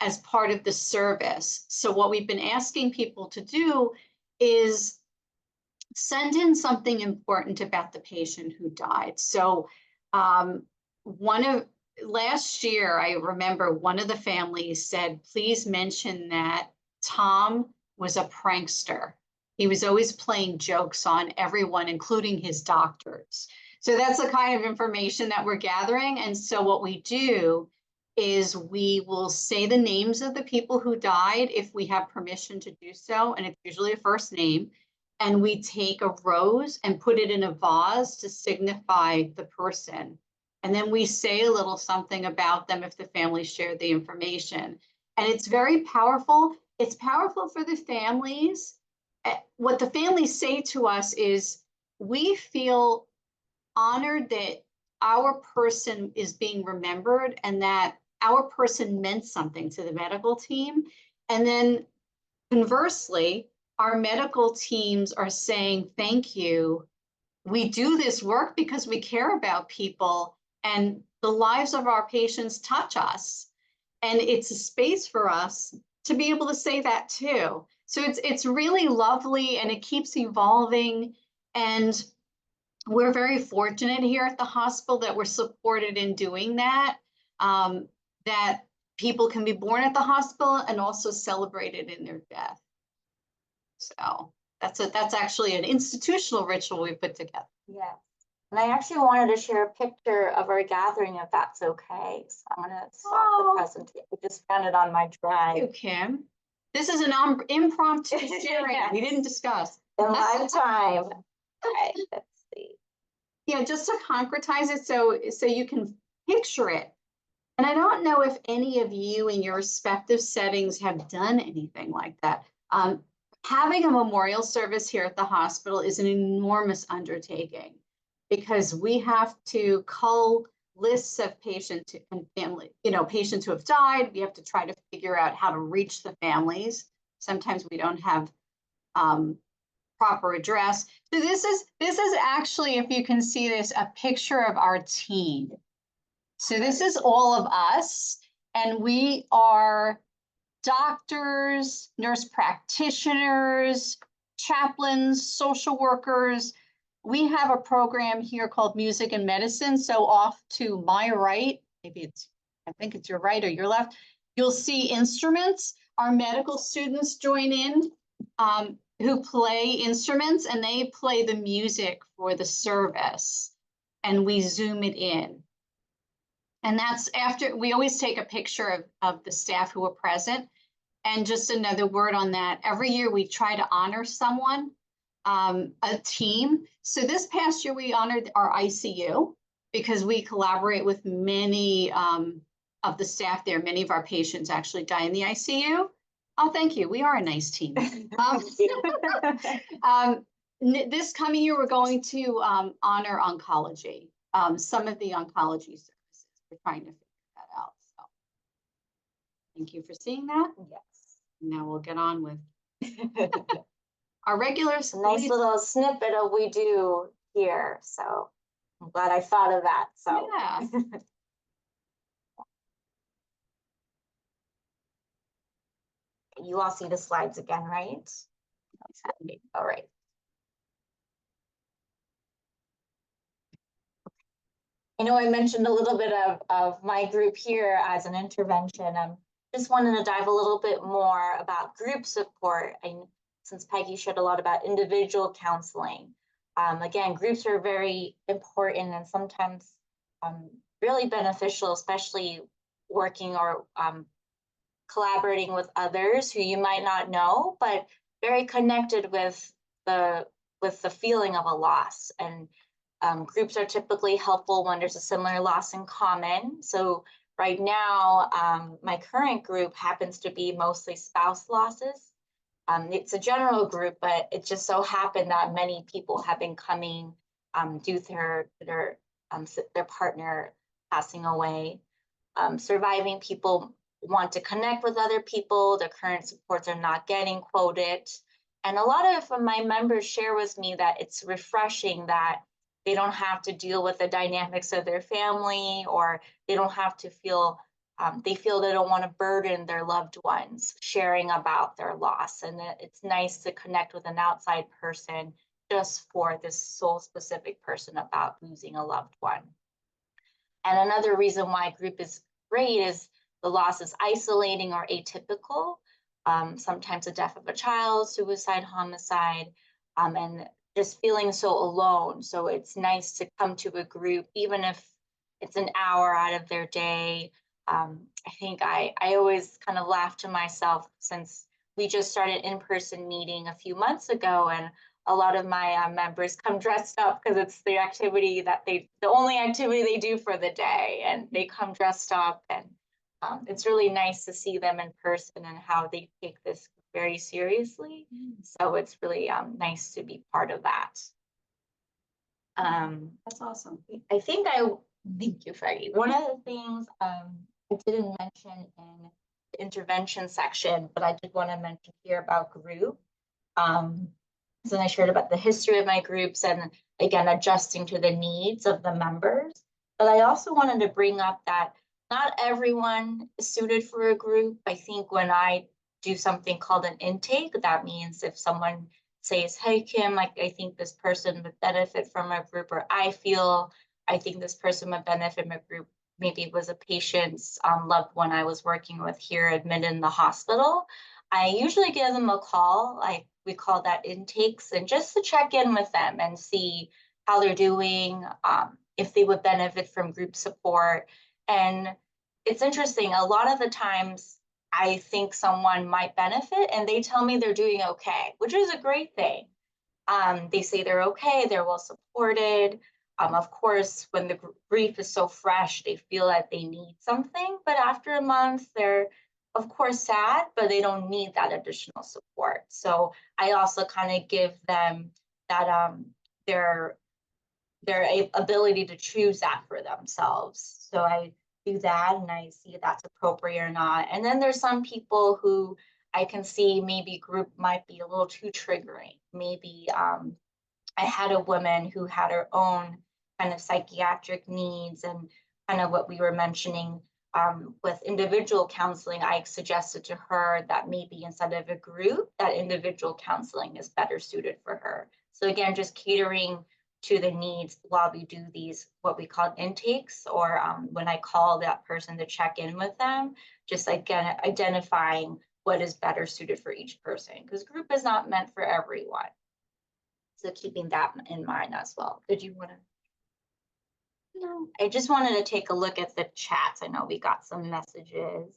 as part of the service. So what we've been asking people to do is send in something important about the patient who died. So last year, I remember one of the families said, please mention that Tom was a prankster. He was always playing jokes on everyone, including his doctors. So that's the kind of information that we're gathering. And so what we do is we will say the names of the people who died if we have permission to do so. And it's usually a first name. And we take a rose and put it in a vase to signify the person. And then we say a little something about them if the family shared the information. And it's very powerful. It's powerful for the families. What the families say to us is, we feel honored that our person is being remembered and that our person meant something to the medical team. And then conversely, our medical teams are saying, thank you. We do this work because we care about people and the lives of our patients touch us. And it's a space for us to be able to say that too. So it's really lovely and it keeps evolving. And we're very fortunate here at the hospital that we're supported in doing that, that people can be born at the hospital and also celebrated in their death. So that's actually an institutional ritual we put together. Yes. And I actually wanted to share a picture of our gathering, if that's okay. So I'm gonna stop the presentation. I just found it on my drive. Thank you, Kim. This is an impromptu sharing. We didn't discuss. In my time. Okay, let's see. Yeah, just to concretize it so you can picture it. And I don't know if any of you in your respective settings have done anything like that. Having a memorial service here at the hospital is an enormous undertaking because we have to cull lists of patients and family, patients who have died. We have to try to figure out how to reach the families. Sometimes we don't have proper address. So this is actually, if you can see this, a picture of our team. So this is all of us, and we are doctors, nurse practitioners, chaplains, social workers. We have a program here called Music and Medicine. So off to my right, I think it's your right or your left, you'll see instruments. Our medical students join in who play instruments, and they play the music for the service, and we zoom it in. And that's after, we always take a picture of the staff who are present. And just another word on that, every year we try to honor someone, a team. So this past year we honored our ICU because we collaborate with many of the staff there. Many of our patients actually die in the ICU. Oh, thank you. We are a nice team. This coming year, we're going to honor oncology, some of the oncology services. We're trying to figure that out. So thank you for seeing that. Yes. Now we'll get on with our regular. Nice little snippet of we do here. So I'm glad I thought of that. So Yeah. you all see the slides again, right? All right. I know I mentioned a little bit of my group here as an intervention. Just wanted to dive a little bit more about group support. Since Peggy shared a lot about individual counseling. Again, groups are very important and sometimes really beneficial, especially working or collaborating with others who you might not know, but very connected with the feeling of a loss. And groups are typically helpful when there's a similar loss in common. So right now, my current group happens to be mostly spouse losses. It's a general group, but it just so happened that many people have been coming due to their partner passing away. Surviving people want to connect with other people. Their current supports are not getting quoted. And a lot of my members share with me that it's refreshing that they don't have to deal with the dynamics of their family, or they don't have to feel, they feel they don't want to burden their loved ones sharing about their loss. And it's nice to connect with an outside person just for this soul specific person about losing a loved one. And another reason why group is great is the loss is isolating or atypical. Sometimes the death of a child, suicide, homicide, and just feeling so alone. So it's nice to come to a group, even if it's an hour out of their day. I think I always kind of laugh to myself since we just started in-person meeting a few months ago, and a lot of my members come dressed up because it's the activity that the only activity they do for the day, and they come dressed up, and it's really nice to see them in person and how they take this very seriously. So it's really nice to be part of that. That's awesome. I think thank you, Freddie. One of the things I didn't mention in the intervention section, but I did want to mention here about group. So I shared about the history of my groups and again, adjusting to the needs of the members. But I also wanted to bring up that not everyone is suited for a group. I think when I do something called an intake, that means if someone says, hey, Kim, like, I think this person would benefit from a group, or I think this person would benefit from a group. Maybe it was a patient's loved one I was working with here admitted in the hospital. I usually give them a call. We call that intakes, and just to check in with them and see how they're doing, if they would benefit from group support. And it's interesting, a lot of the times I think someone might benefit and they tell me they're doing okay, which is a great thing. They say they're okay, they're well supported. Of course, when the grief is so fresh, they feel that they need something, but after a month, they're of course sad, but they don't need that additional support. So I also kind of give them that their ability to choose that for themselves. So I do that and I see if that's appropriate or not. And then there's some people who I can see maybe group might be a little too triggering. Maybe I had a woman who had her own kind of psychiatric needs and kind of what we were mentioning with individual counseling, I suggested to her that maybe instead of a group, that individual counseling is better suited for her. So again, just catering to the needs while we do these, what we call intakes, or when I call that person to check in with them, just again, identifying what is better suited for each person, because group is not meant for everyone. So keeping that in mind as well. Did you want to? No, I just wanted to take a look at the chats. I know we got some messages.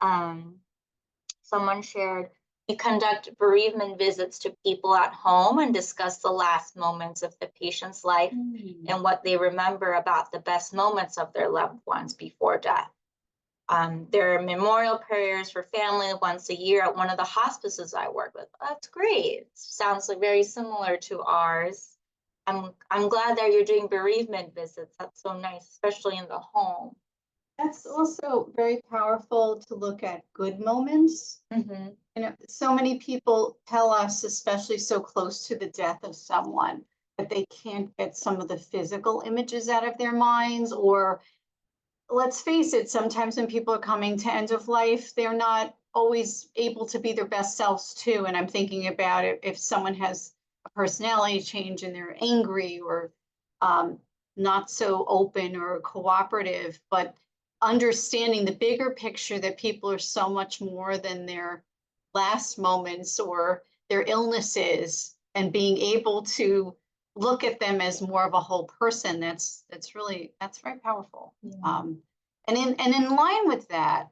Someone shared, we conduct bereavement visits to people at home and discuss the last moments of the patient's life and what they remember about the best moments of their loved ones before death. There are memorial prayers for family once a year at one of the hospices I work with. That's great. Sounds like very similar to ours. I'm glad that you're doing bereavement visits. That's so nice, especially in the home. That's also very powerful to look at good moments. Mm-hmm. You know, so many people tell us, especially so close to the death of someone, that they can't get some of the physical images out of their minds, or let's face it, sometimes when people are coming to end of life, they're not always able to be their best selves too. And I'm thinking about it, if someone has a personality change and they're angry or not so open or cooperative, but understanding the bigger picture that people are so much more than their last moments or their illnesses, and being able to look at them as more of a whole person, that's very powerful. Yeah. And in line with that,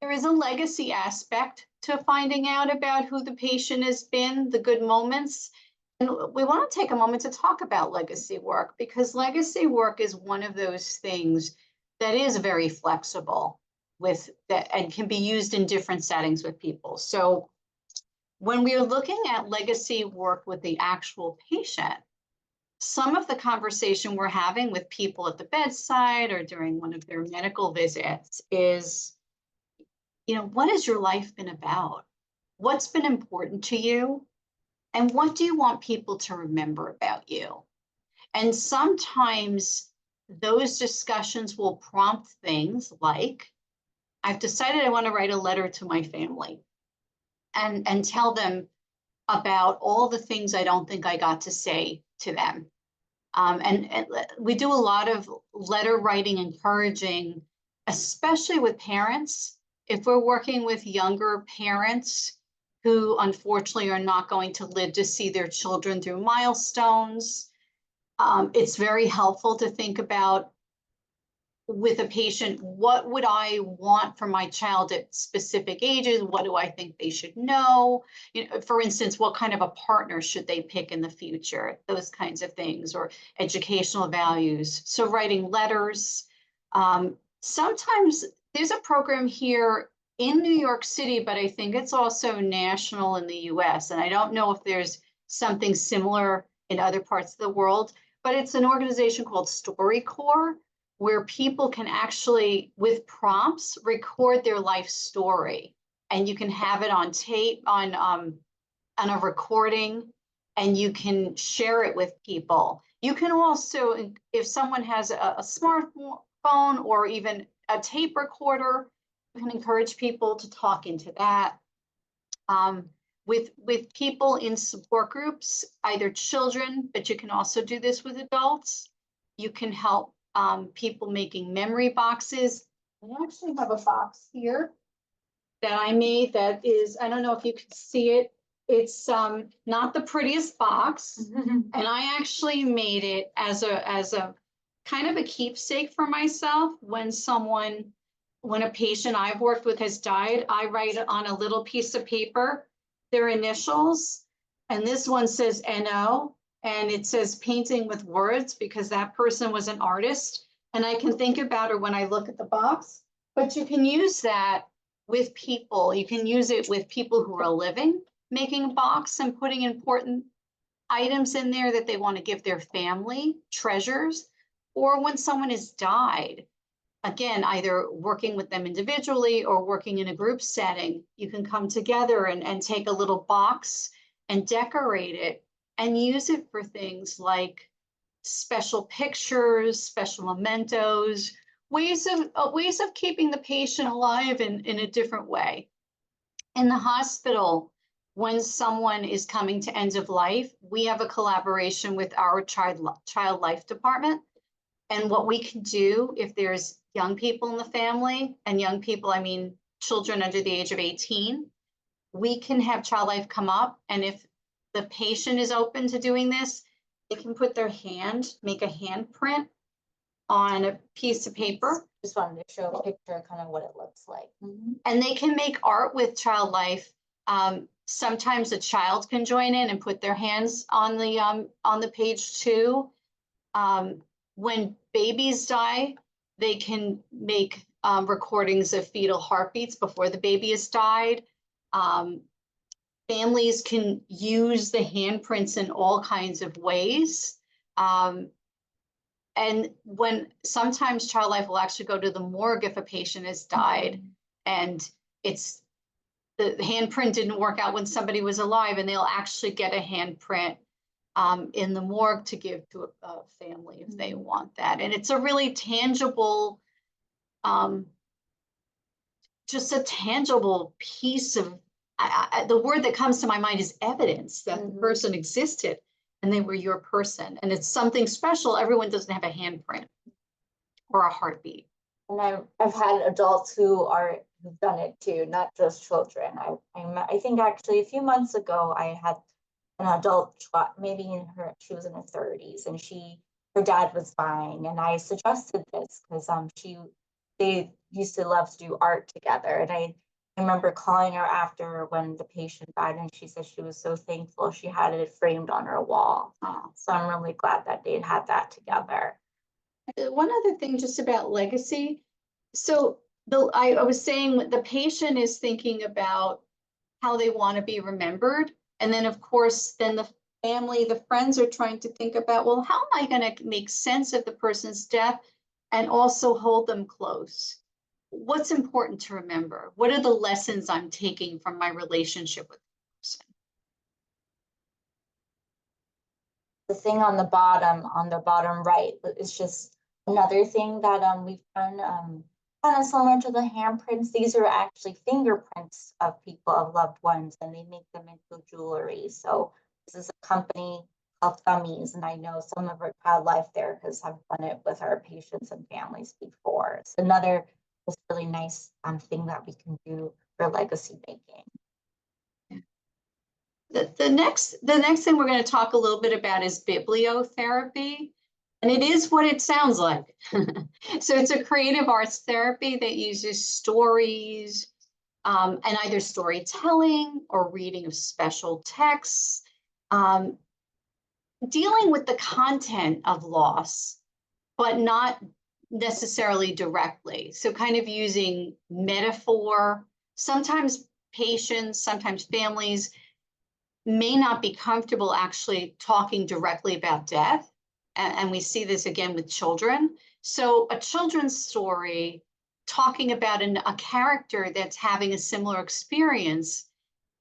there is a legacy aspect to finding out about who the patient has been, the good moments. And we want to take a moment to talk about legacy work, because legacy work is one of those things that is very flexible with that and can be used in different settings with people. So when we are looking at legacy work with the actual patient, some of the conversation we're having with people at the bedside or during one of their medical visits is, you know, what has your life been about? What's been important to you? And what do you want people to remember about you? And sometimes those discussions will prompt things like, I've decided I want to write a letter to my family and tell them about all the things I don't think I got to say to them. And we do a lot of letter writing, encouraging, especially with parents. If we're working with younger parents who unfortunately are not going to live to see their children through milestones, it's very helpful to think about with a patient, what would I want for my child at specific ages? What do I think they should know? You know, for instance, what kind of a partner should they pick in the future? Those kinds of things, or educational values. So writing letters. Sometimes there's a program here in New York City, but I think it's also national in the US. And I don't know if there's something similar in other parts of the world, but it's an organization called StoryCorps, where people can actually, with prompts, record their life story. And you can have it on tape, on a recording, and you can share it with people. You can also, if someone has a smartphone or even a tape recorder, you can encourage people to talk into that. With people in support groups, either children, but you can also do this with adults. You can help people making memory boxes. I actually have a box here that I made that is, I don't know if you can see it. It's not the prettiest box. And I actually made it as a kind of a keepsake for myself. When a patient I've worked with has died, I write on a little piece of paper their initials. And this one says NO. And it says painting with words, because that person was an artist. And I can think about her when I look at the box. But you can use that with people. You can use it with people who are living, making a box and putting important items in there that they want to give their family, treasures, or when someone has died. Again, either working with them individually or working in a group setting, you can come together and take a little box and decorate it and use it for things like special pictures, special mementos, ways of keeping the patient alive in a different way. In the hospital, when someone is coming to end of life, we have a collaboration with our child life department. And what we can do if there's young people in the family, and young people, I mean children under the age of 18, we can have child life come up, and if the patient is open to doing this, they can put their hand, make a handprint on a piece of paper. Just wanted to show a picture, kind of what it looks like. And they can make art with child life. Sometimes a child can join in and put their hands on the page too. When babies die, they can make recordings of fetal heartbeats before the baby has died. Families can use the handprints in all kinds of ways. And when sometimes child life will actually go to the morgue if a patient has died and it's the handprint didn't work out when somebody was alive, and they'll actually get a handprint in the morgue to give to a family if they want that. And it's a really tangible, just a tangible piece of, the word that comes to my mind is evidence that the person existed and they were your person. And it's something special. Everyone doesn't have a handprint or a heartbeat. And I've had adults who've done it too, not just children. I think actually a few months ago, I had an adult, maybe she was in her 30s, and her dad was dying, and I suggested this because they used to love to do art together, and I remember calling her after when the patient died, and she said she was so thankful she had it framed on her wall. So I'm really glad that they had that together. One other thing just about legacy. So I was saying the patient is thinking about how they want to be remembered. And then of course, then the family, the friends are trying to think about, well, how am I going to make sense of the person's death and also hold them close? What's important to remember? What are the lessons I'm taking from my relationship with the person? The thing on the bottom right, is just another thing that we've done, kind of similar to the handprints. These are actually fingerprints of people, of loved ones, and they make them into jewelry. So this is a company called Gummies, and I know some of our child life therapists have done it with our patients and families before. It's another just really nice thing that we can do for legacy making. The next thing we're going to talk a little bit about is bibliotherapy. And it is what it sounds like. So it's a creative arts therapy that uses stories and either storytelling or reading of special texts, dealing with the content of loss, but not necessarily directly. So kind of using metaphor. Sometimes patients, sometimes families may not be comfortable actually talking directly about death. And we see this again with children. So a children's story talking about a character that's having a similar experience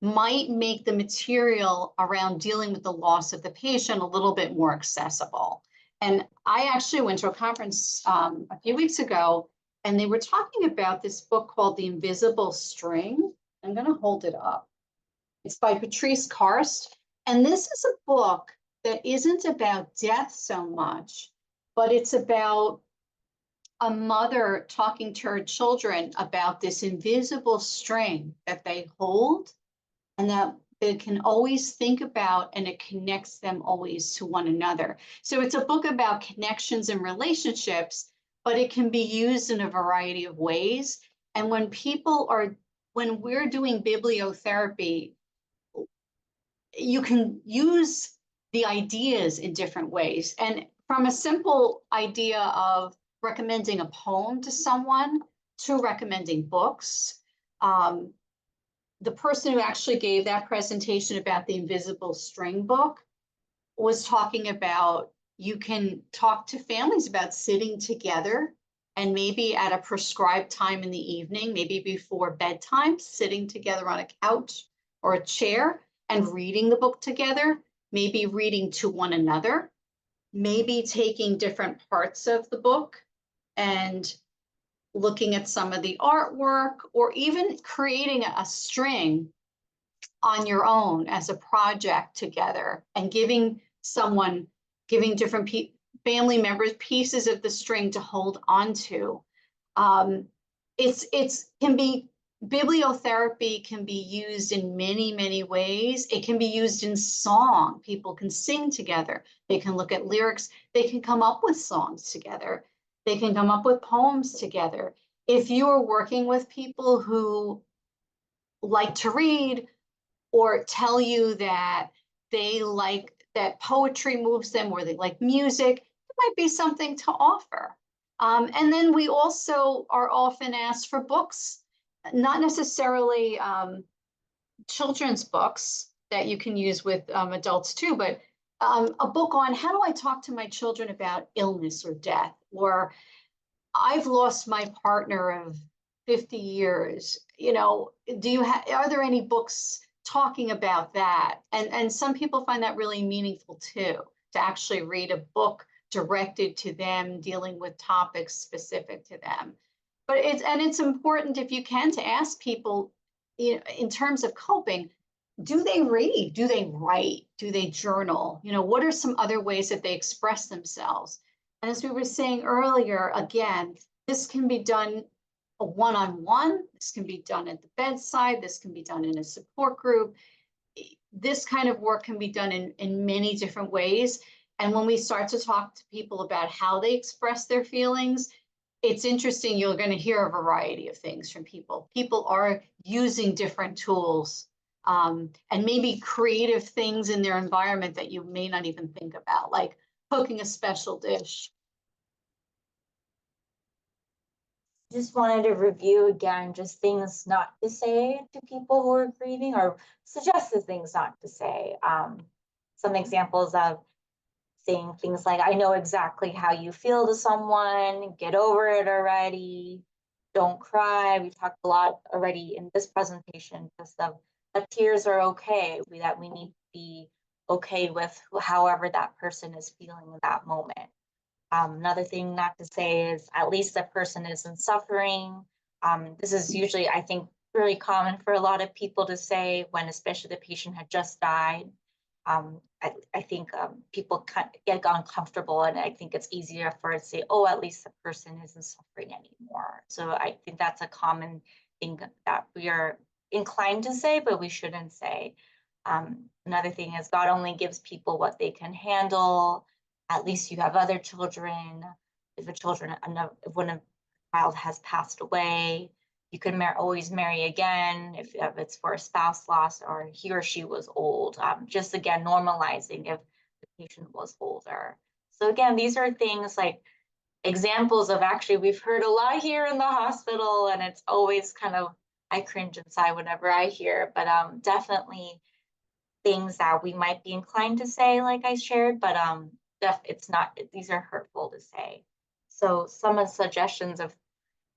might make the material around dealing with the loss of the patient a little bit more accessible. And I actually went to a conference a few weeks ago, and they were talking about this book called The Invisible String. I'm going to hold it up. It's by Patrice Karst. And this is a book that isn't about death so much, but it's about a mother talking to her children about this invisible string that they hold and that they can always think about, and it connects them always to one another. So it's a book about connections and relationships, but it can be used in a variety of ways. And when we're doing bibliotherapy, you can use the ideas in different ways. And from a simple idea of recommending a poem to someone to recommending books. The person who actually gave that presentation about the Invisible String book was talking about, you can talk to families about sitting together and maybe at a prescribed time in the evening, maybe before bedtime, sitting together on a couch or a chair and reading the book together, maybe reading to one another, maybe taking different parts of the book and looking at some of the artwork, or even creating a string on your own as a project together and giving different family members pieces of the string to hold onto. Bibliotherapy can be used in many, many ways. It can be used in song. People can sing together. They can look at lyrics. They can come up with songs together. They can come up with poems together. If you are working with people who like to read, or tell you that they like that poetry moves them, or they like music, it might be something to offer. And then we also are often asked for books, not necessarily children's books that you can use with adults too, but a book on how do I talk to my children about illness or death, or I've lost my partner of 50 years. Are there any books talking about that? And some people find that really meaningful too, to actually read a book directed to them, dealing with topics specific to them. But it's important, if you can, to ask people, in terms of coping, do they read? Do they write? Do they journal? What are some other ways that they express themselves? And as we were saying earlier, again, this can be done a one-on-one, this can be done at the bedside, this can be done in a support group. This kind of work can be done in many different ways. And when we start to talk to people about how they express their feelings, it's interesting, you're going to hear a variety of things from people. People are using different tools, and maybe creative things in their environment that you may not even think about, like cooking a special dish. Just wanted to review again, just things not to say to people who are grieving, or suggested things not to say. Some examples of saying things like, I know exactly how you feel to someone, get over it already, don't cry. We've talked a lot already in this presentation, just of that tears are okay, that we need to be okay with however that person is feeling in that moment. Another thing not to say is, at least the person isn't suffering. This is usually, I think, really common for a lot of people to say when, especially the patient had just died. I think people get uncomfortable, and I think it's easier for it to say, oh, at least the person isn't suffering anymore. So I think that's a common thing that we are inclined to say, but we shouldn't say. Another thing is, God only gives people what they can handle. At least you have other children. If when a child has passed away, you can always marry again if it's for a spouse loss, or he or she was old. Just again, normalizing if the patient was older. So again, these are things like examples of, actually, we've heard a lot here in the hospital, and it's always kind of, I cringe inside whenever I hear, but definitely things that we might be inclined to say, like I shared, but it's not, these are hurtful to say. So some of the suggestions of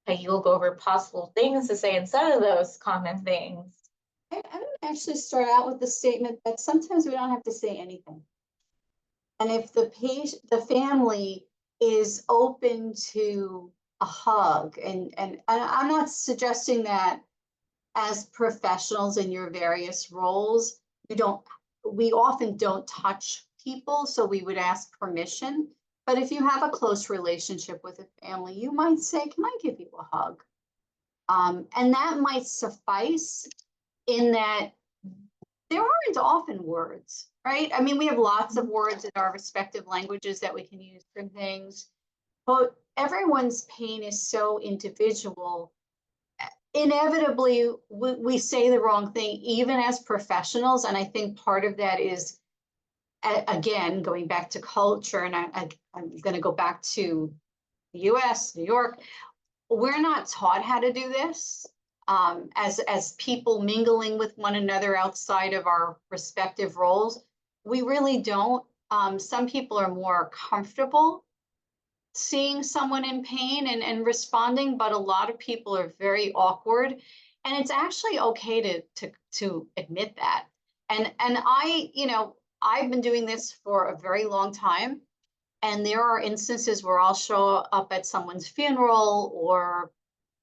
how you'll go over possible things to say instead of those common things. I would actually start out with the statement that sometimes we don't have to say anything. And if the family is open to a hug, and I'm not suggesting that as professionals in your various roles, we often don't touch people, so we would ask permission. But if you have a close relationship with a family, you might say, can I give you a hug? And that might suffice, in that there aren't often words, right? I mean, we have lots of words in our respective languages that we can use for things, but everyone's pain is so individual. Inevitably, we say the wrong thing, even as professionals. And I think part of that is, again, going back to culture, and I'm going to go back to the US, New York, we're not taught how to do this as people mingling with one another outside of our respective roles. We really don't. Some people are more comfortable seeing someone in pain and responding, but a lot of people are very awkward, and it's actually okay to admit that. And I've been doing this for a very long time, and there are instances where I'll show up at someone's funeral or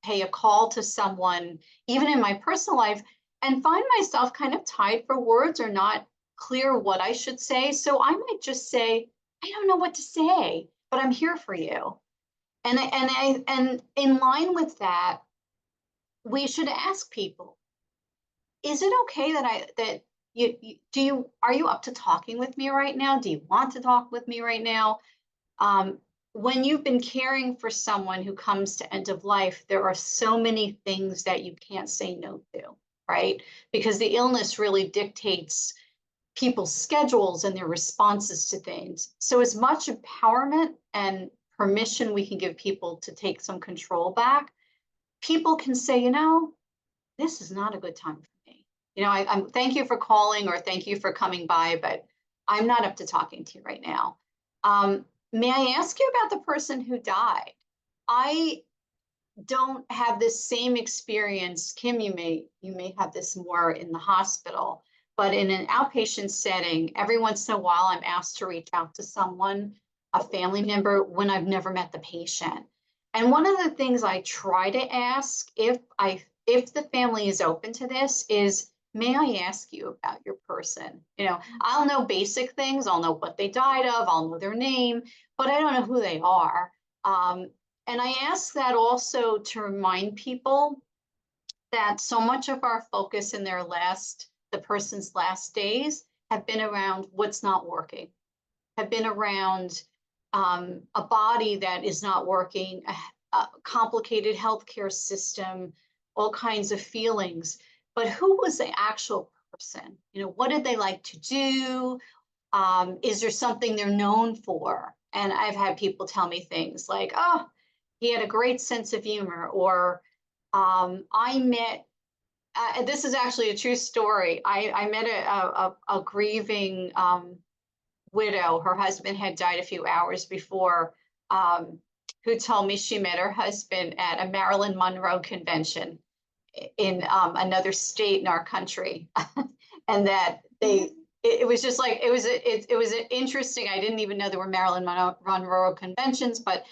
pay a call to someone, even in my personal life, and find myself kind of tied for words or not clear what I should say. So I might just say, I don't know what to say, but I'm here for you. And in line with that, we should ask people, is it okay that are you up to talking with me right now? Do you want to talk with me right now? When you've been caring for someone who comes to end of life, there are so many things that you can't say no to, right? Because the illness really dictates people's schedules and their responses to things. So as much empowerment and permission we can give people to take some control back, people can say, you know, this is not a good time for me. You know, I'm thank you for calling or thank you for coming by, but I'm not up to talking to you right now. May I ask you about the person who died? I don't have this same experience. Kim, you may have this more in the hospital, but in an outpatient setting, every once in a while, I'm asked to reach out to someone, a family member, when I've never met the patient. And one of the things I try to ask, if the family is open to this, is, may I ask you about your person? You know, I'll know basic things. I'll know what they died of. I'll know their name, but I don't know who they are. And I ask that also to remind people that so much of our focus in the person's last days have been around what's not working, have been around a body that is not working, a complicated healthcare system, all kinds of feelings. But who was the actual person? You know, what did they like to do? Is there something they're known for? And I've had people tell me things like, oh, he had a great sense of humor, or I met, this is actually a true story. I met a grieving widow. Her husband had died a few hours before, who told me she met her husband at a Marilyn Monroe convention in another state in our country. And that it was just like, it was interesting. I didn't even know there were Marilyn Monroe conventions, but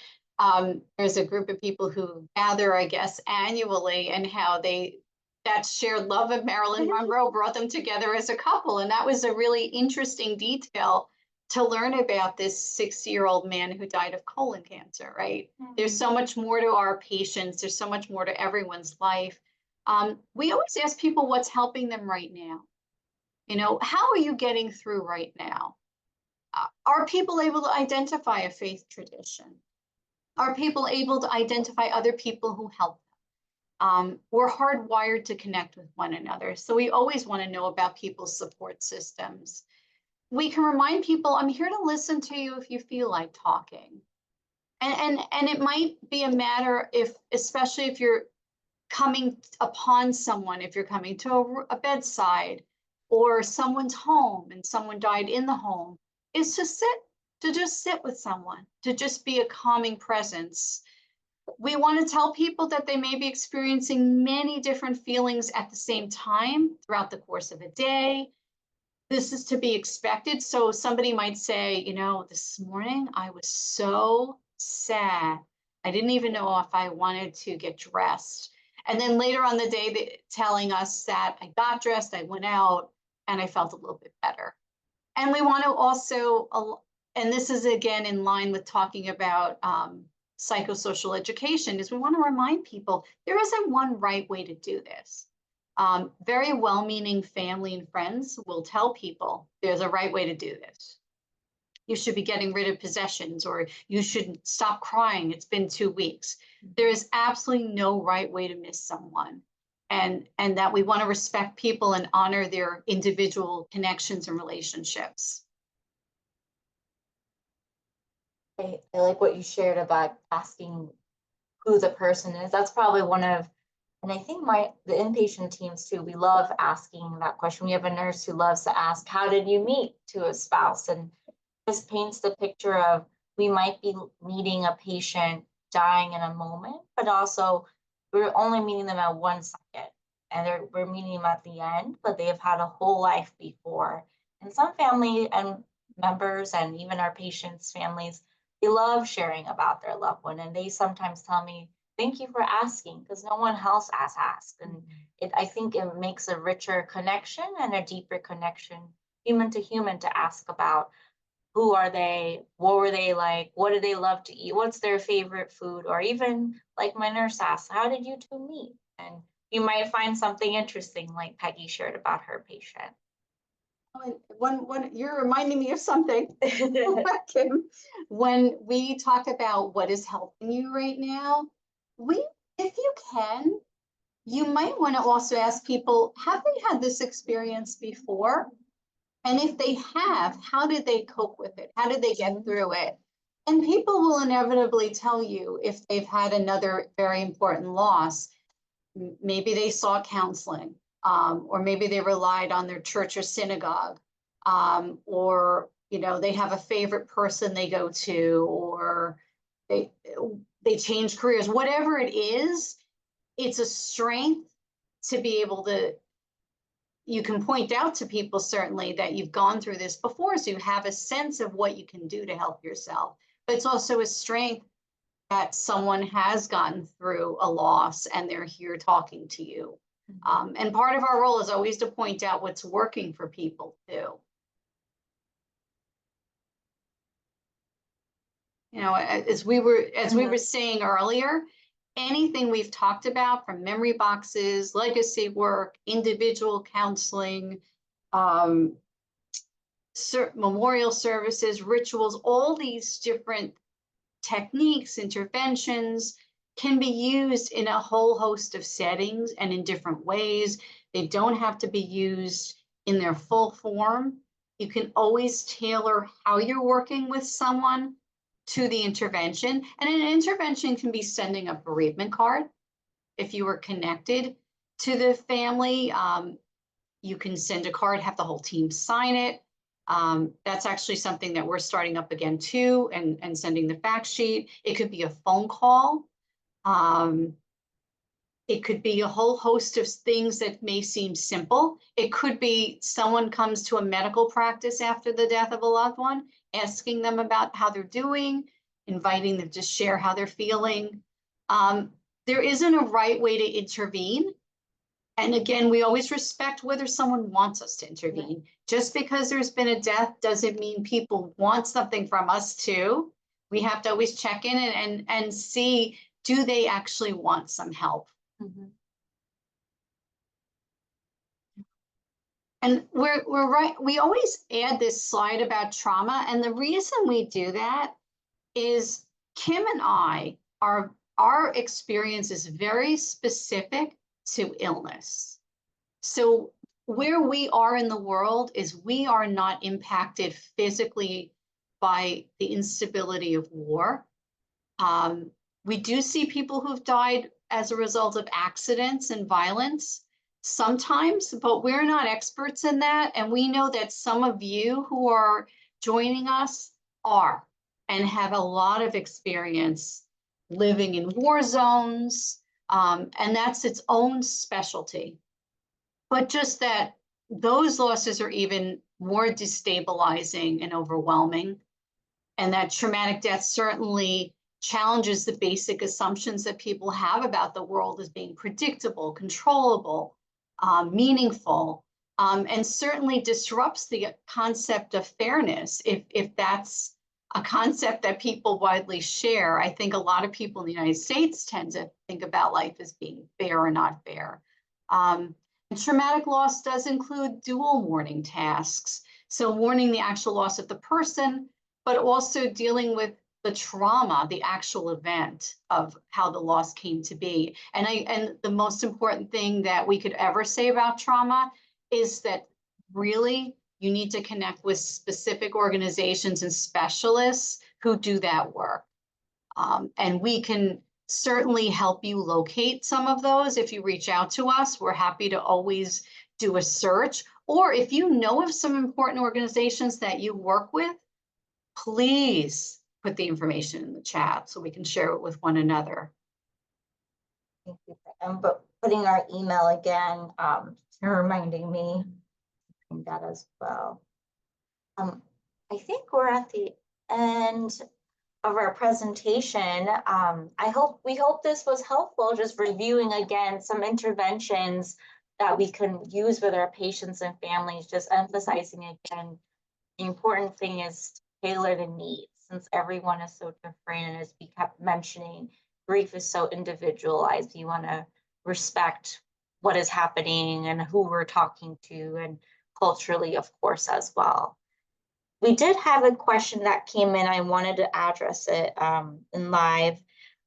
there's a group of people who gather, I guess, annually, and how that shared love of Marilyn Monroe brought them together as a couple. And that was a really interesting detail to learn about this 60-year-old man who died of colon cancer, right? Mm-hmm. There's so much more to our patients. There's so much more to everyone's life. We always ask people what's helping them right now. You know, how are you getting through right now? Are people able to identify a faith tradition? Are people able to identify other people who help them? We're hardwired to connect with one another. So we always want to know about people's support systems. We can remind people, I'm here to listen to you if you feel like talking. And it might be a matter especially if you're coming upon someone, if you're coming to a bedside or someone's home and someone died in the home, is to just sit with someone, to just be a calming presence. We want to tell people that they may be experiencing many different feelings at the same time throughout the course of a day. This is to be expected. So somebody might say, you know, this morning I was so sad. I didn't even know if I wanted to get dressed. And then later on the day, telling us that I got dressed, I went out, and I felt a little bit better. And we want to also, and this is again in line with talking about psychosocial education, is we want to remind people there isn't one right way to do this. Very well-meaning family and friends will tell people there's a right way to do this. You should be getting rid of possessions, or you should stop crying. It's been 2 weeks. There is absolutely no right way to miss someone. And that we want to respect people and honor their individual connections and relationships. I like what you shared about asking who the person is. That's probably one of, and I think the inpatient teams too, we love asking that question. We have a nurse who loves to ask, how did you meet to a spouse? And this paints the picture of, we might be meeting a patient dying in a moment, but also we're only meeting them at 1 second, and we're meeting them at the end, but they have had a whole life before. And some family and members, and even our patients' families, they love sharing about their loved one, and they sometimes tell me thank you for asking, because no one else has asked. And I think it makes a richer connection and a deeper connection, human to human, to ask about who are they, what were they like, what do they love to eat, what's their favorite food, or even like my nurse asked, how did you two meet? And you might find something interesting like Peggy shared about her patient. When you're reminding me of something, Kim, when we talk about what is helping you right now, if you can, you might want to also ask people, have they had this experience before? And if they have, how did they cope with it? How did they get through it? And people will inevitably tell you if they've had another very important loss. Maybe they sought counseling, or maybe they relied on their church or synagogue, or they have a favorite person they go to, or they change careers. Whatever it is, it's a strength to be able to. You can point out to people certainly that you've gone through this before, so you have a sense of what you can do to help yourself. But it's also a strength that someone has gotten through a loss and they're here talking to you. And part of our role is always to point out what's working for people too. As we were saying earlier, anything we've talked about, from memory boxes, legacy work, individual counseling, memorial services, rituals, all these different techniques, interventions can be used in a whole host of settings and in different ways. They don't have to be used in their full form. You can always tailor how you're working with someone to the intervention. And an intervention can be sending a bereavement card. If you were connected to the family, you can send a card, have the whole team sign it. That's actually something that we're starting up again too, and sending the fact sheet. It could be a phone call. It could be a whole host of things that may seem simple. It could be someone comes to a medical practice after the death of a loved one, asking them about how they're doing, inviting them to share how they're feeling. There isn't a right way to intervene. And again, we always respect whether someone wants us to intervene. Right. Just because there's been a death doesn't mean people want something from us too. We have to always check in and see, do they actually want some help? Mm-hmm. And we're right. We always add this slide about trauma. And the reason we do that is Kim and I, our experience is very specific to illness. So where we are in the world is we are not impacted physically by the instability of war. We do see people who've died as a result of accidents and violence sometimes, but we're not experts in that. And we know that some of you who are joining us are and have a lot of experience living in war zones, and that's its own specialty. But just that those losses are even more destabilizing and overwhelming, and that traumatic death certainly challenges the basic assumptions that people have about the world as being predictable, controllable, meaningful, and certainly disrupts the concept of fairness. If that's a concept that people widely share, I think a lot of people in the United States tend to think about life as being fair or not fair. And traumatic loss does include dual mourning tasks. So mourning the actual loss of the person, but also dealing with the trauma, the actual event of how the loss came to be. And the most important thing that we could ever say about trauma is that really you need to connect with specific organizations and specialists who do that work. And we can certainly help you locate some of those. If you reach out to us, we're happy to always do a search. Or if you know of some important organizations that you work with, please put the information in the chat so we can share it with one another. Thank you. And putting our email again, you're reminding me that as well. I think we're at the end of our presentation. We hope this was helpful, just reviewing again some interventions that we can use with our patients and families, just emphasizing again, the important thing is tailor the needs, since everyone is so different. And as we kept mentioning, grief is so individualized. You want to respect what is happening and who we're talking to, and culturally, of course, as well. We did have a question that came in. I wanted to address it in live.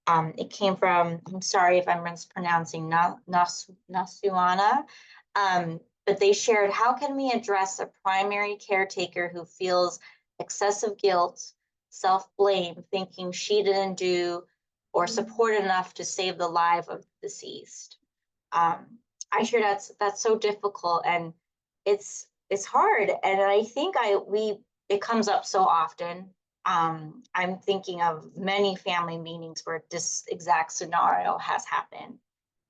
It came from, I'm sorry if I'm mispronouncing, Nasuana. But they shared, how can we address a primary caretaker who feels excessive guilt, self-blame, thinking she didn't do or support enough to save the life of the deceased? I sure that's so difficult, and it's hard. And I think it comes up so often. I'm thinking of many family meetings where this exact scenario has happened.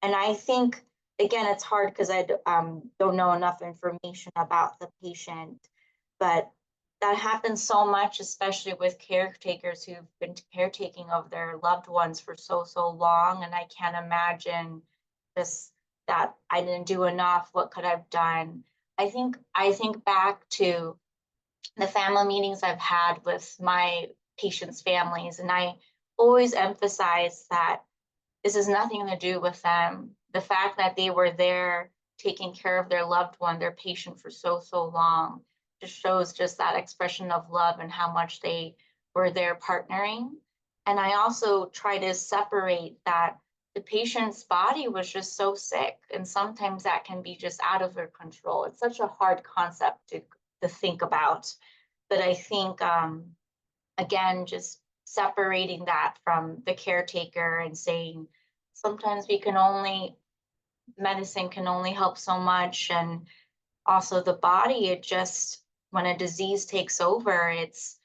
And I think, again, it's hard because I don't know enough information about the patient, but that happens so much, especially with caretakers who've been caretaking of their loved ones for so long. And I can't imagine just that I didn't do enough. What could I have done? I think back to the family meetings I've had with my patients' families, and I always emphasize that this has nothing to do with them. The fact that they were there taking care of their loved one, their patient, for so long, just shows just that expression of love and how much they were there partnering. And I also try to separate that the patient's body was just so sick, and sometimes that can be just out of their control. It's such a hard concept to think about. But I think, again, just separating that from the caretaker and saying, sometimes medicine can only help so much. And also the body, when a disease takes over, it's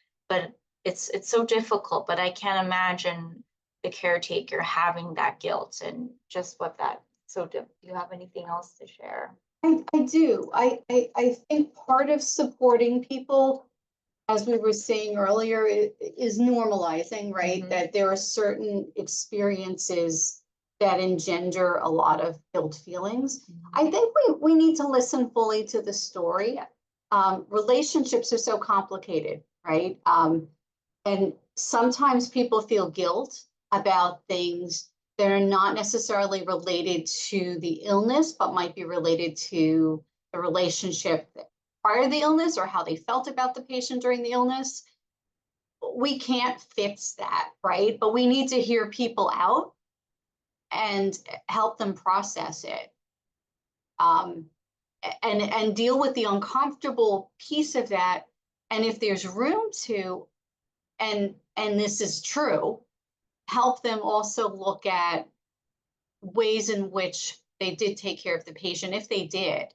so difficult. But I can't imagine the caretaker having that guilt and just what that, do you have anything else to share? I do. I think part of supporting people, as we were saying earlier, is normalizing, right? Mhm. That there are certain experiences that engender a lot of guilt feelings. I think we need to listen fully to the story. Relationships are so complicated, right? And sometimes people feel guilt about things that are not necessarily related to the illness, but might be related to the relationship prior to the illness or how they felt about the patient during the illness. We can't fix that, right? But we need to hear people out and help them process it. And deal with the uncomfortable piece of that. And if there's room to, and this is true, help them also look at ways in which they did take care of the patient, if they did.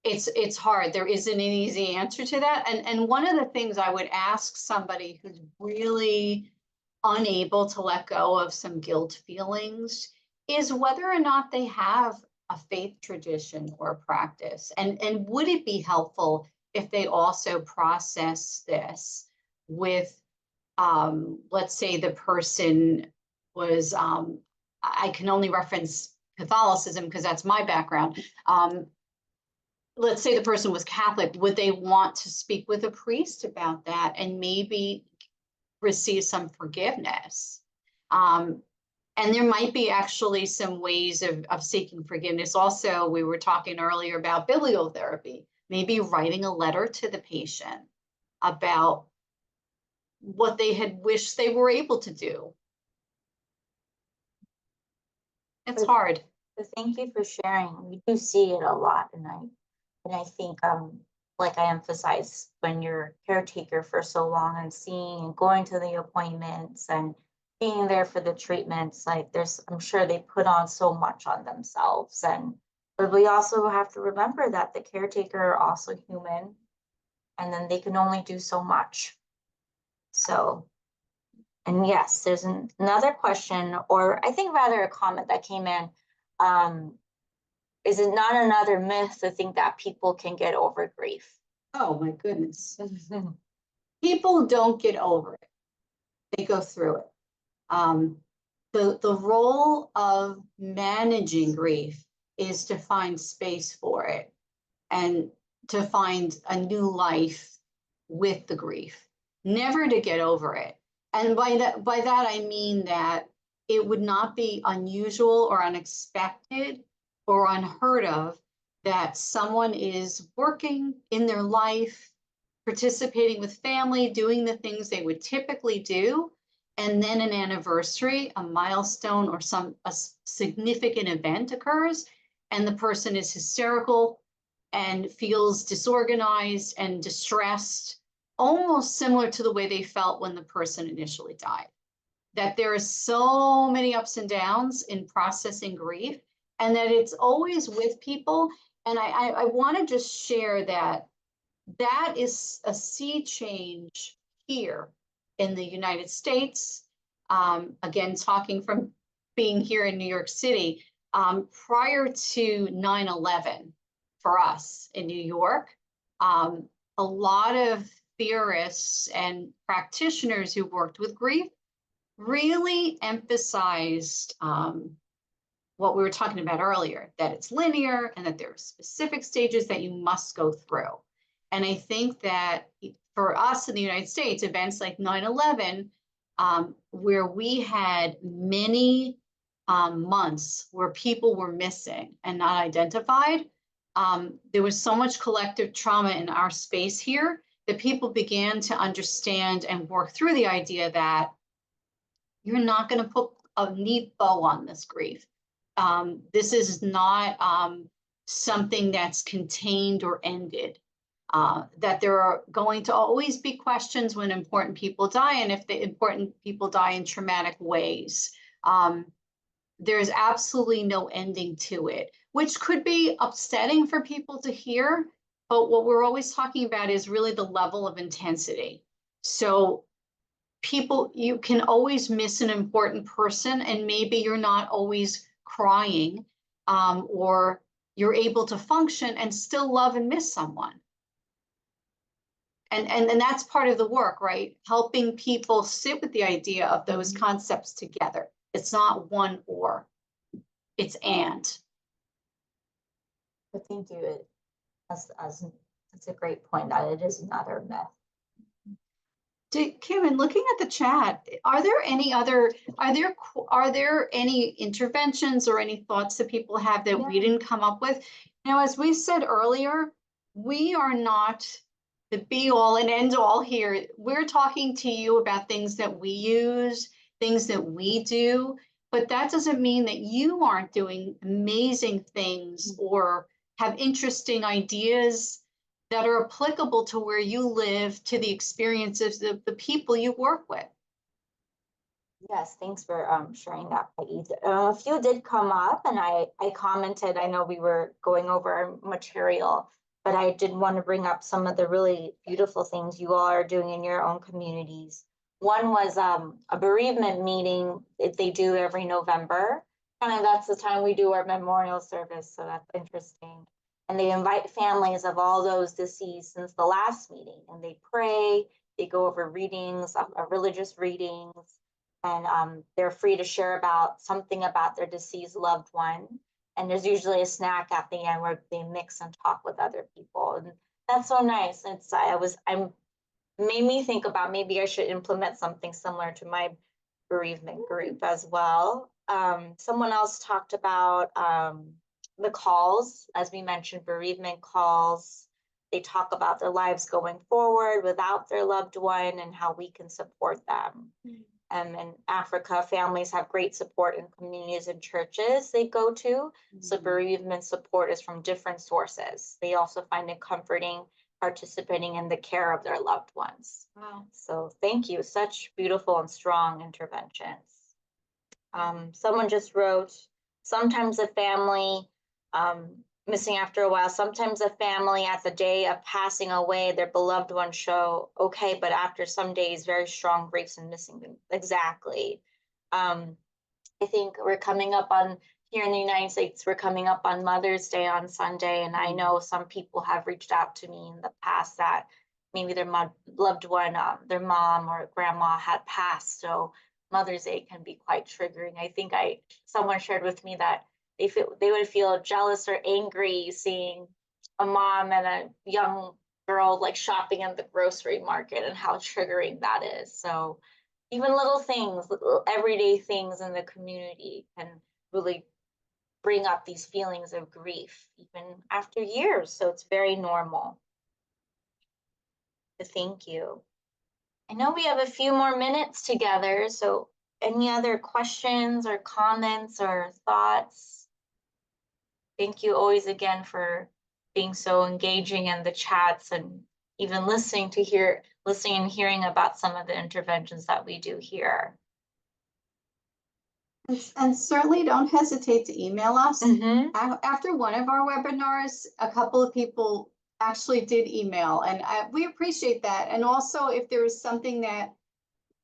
It's hard. There isn't an easy answer to that. And one of the things I would ask somebody who's really unable to let go of some guilt feelings is whether or not they have a faith tradition or practice. And would it be helpful if they also process this with, let's say the person was, I can only reference Catholicism because that's my background. Let's say the person was Catholic, would they want to speak with a priest about that and maybe receive some forgiveness? And there might be actually some ways of seeking forgiveness. Also, we were talking earlier about bibliotherapy, maybe writing a letter to the patient about what they had wished they were able to do. It's hard. So thank you for sharing. We do see it a lot, and I think, like I emphasized, when you're caretaker for so long and seeing and going to the appointments and being there for the treatments, like I'm sure they put on so much on themselves. But we also have to remember that the caretaker are also human, and then they can only do so much. So, and yes, there's another question, or I think rather a comment that came in. Is it not another myth to think that people can get over grief? Oh my goodness. People people don't get over it. They go through it. The role of managing grief is to find space for it and to find a new life with the grief, never to get over it. And by that I mean that it would not be unusual or unexpected or unheard of that someone is working in their life, participating with family, doing the things they would typically do, and then an anniversary, a milestone, or a significant event occurs, and the person is hysterical and feels disorganized and distressed, almost similar to the way they felt when the person initially died. That there are so many ups and downs in processing grief, and that it's always with people. And I want to just share that that is a sea change here in the United States. Again, talking from being here in New York City, prior to 9/11 for us in New York, a lot of theorists and practitioners who worked with grief really emphasized what we were talking about earlier, that it's linear and that there are specific stages that you must go through. And I think that for us in the United States, events like 9/11, where we had many months where people were missing and not identified, there was so much collective trauma in our space here that people began to understand and work through the idea that you're not going to put a neat bow on this grief. This is not something that's contained or ended. That there are going to always be questions when important people die, and if the important people die in traumatic ways. There's absolutely no ending to it, which could be upsetting for people to hear, but what we're always talking about is really the level of intensity. So people, you can always miss an important person, and maybe you're not always crying, or you're able to function and still love and miss someone. And that's part of the work, right? Helping people sit with the idea of those concepts together. It's not one or, it's and. But thank you. That's a great point that it is another myth. Kim, in looking at the chat, are there any interventions or any thoughts that people have that we didn't come up with? Now, as we said earlier, we are not the be all and end all here. We're talking to you about things that we use, things that we do, but that doesn't mean that you aren't doing amazing things or have interesting ideas that are applicable to where you live, to the experiences of the people you work with. Yes, thanks for sharing that, Peggy. A few did come up, and I commented. I know we were going over our material, but I did want to bring up some of the really beautiful things you all are doing in your own communities. One was a bereavement meeting that they do every November. Kind of that's the time we do our memorial service, so that's interesting. And they invite families of all those deceased since the last meeting, and they pray, they go over readings, religious readings, and they're free to share about something about their deceased loved one. And there's usually a snack at the end where they mix and talk with other people. And that's so nice. I'm made me think about maybe I should implement something similar to my bereavement group as well. Someone else talked about the calls, as we mentioned, bereavement calls. They talk about their lives going forward without their loved one and how we can support them. In Africa, families have great support in communities and churches they go to. So bereavement support is from different sources. They also find it comforting participating in the care of their loved ones. Wow. So thank you. Such beautiful and strong interventions. Someone just wrote, sometimes a family missing after a while, sometimes a family at the day of passing away, their beloved one show okay, but after some days, very strong griefs and missing them. Exactly. I think we're coming up on, here in the United States, we're coming up on Mother's Day on Sunday, and I know some people have reached out to me in the past that maybe their loved one, their mom or grandma had passed. So Mother's Day can be quite triggering. I think someone shared with me that they would feel jealous or angry seeing a mom and a young girl like shopping in the grocery market, and how triggering that is. So even little things, little everyday things in the community can really bring up these feelings of grief even after years. So it's very normal. Thank you. I know we have a few more minutes together, so any other questions or comments or thoughts? Thank you always again for being so engaging in the chats, and even listening and hearing about some of the interventions that we do here. And certainly don't hesitate to email us. Mhm. After one of our webinars, a couple of people actually did email, and we appreciate that. And also, if there is something that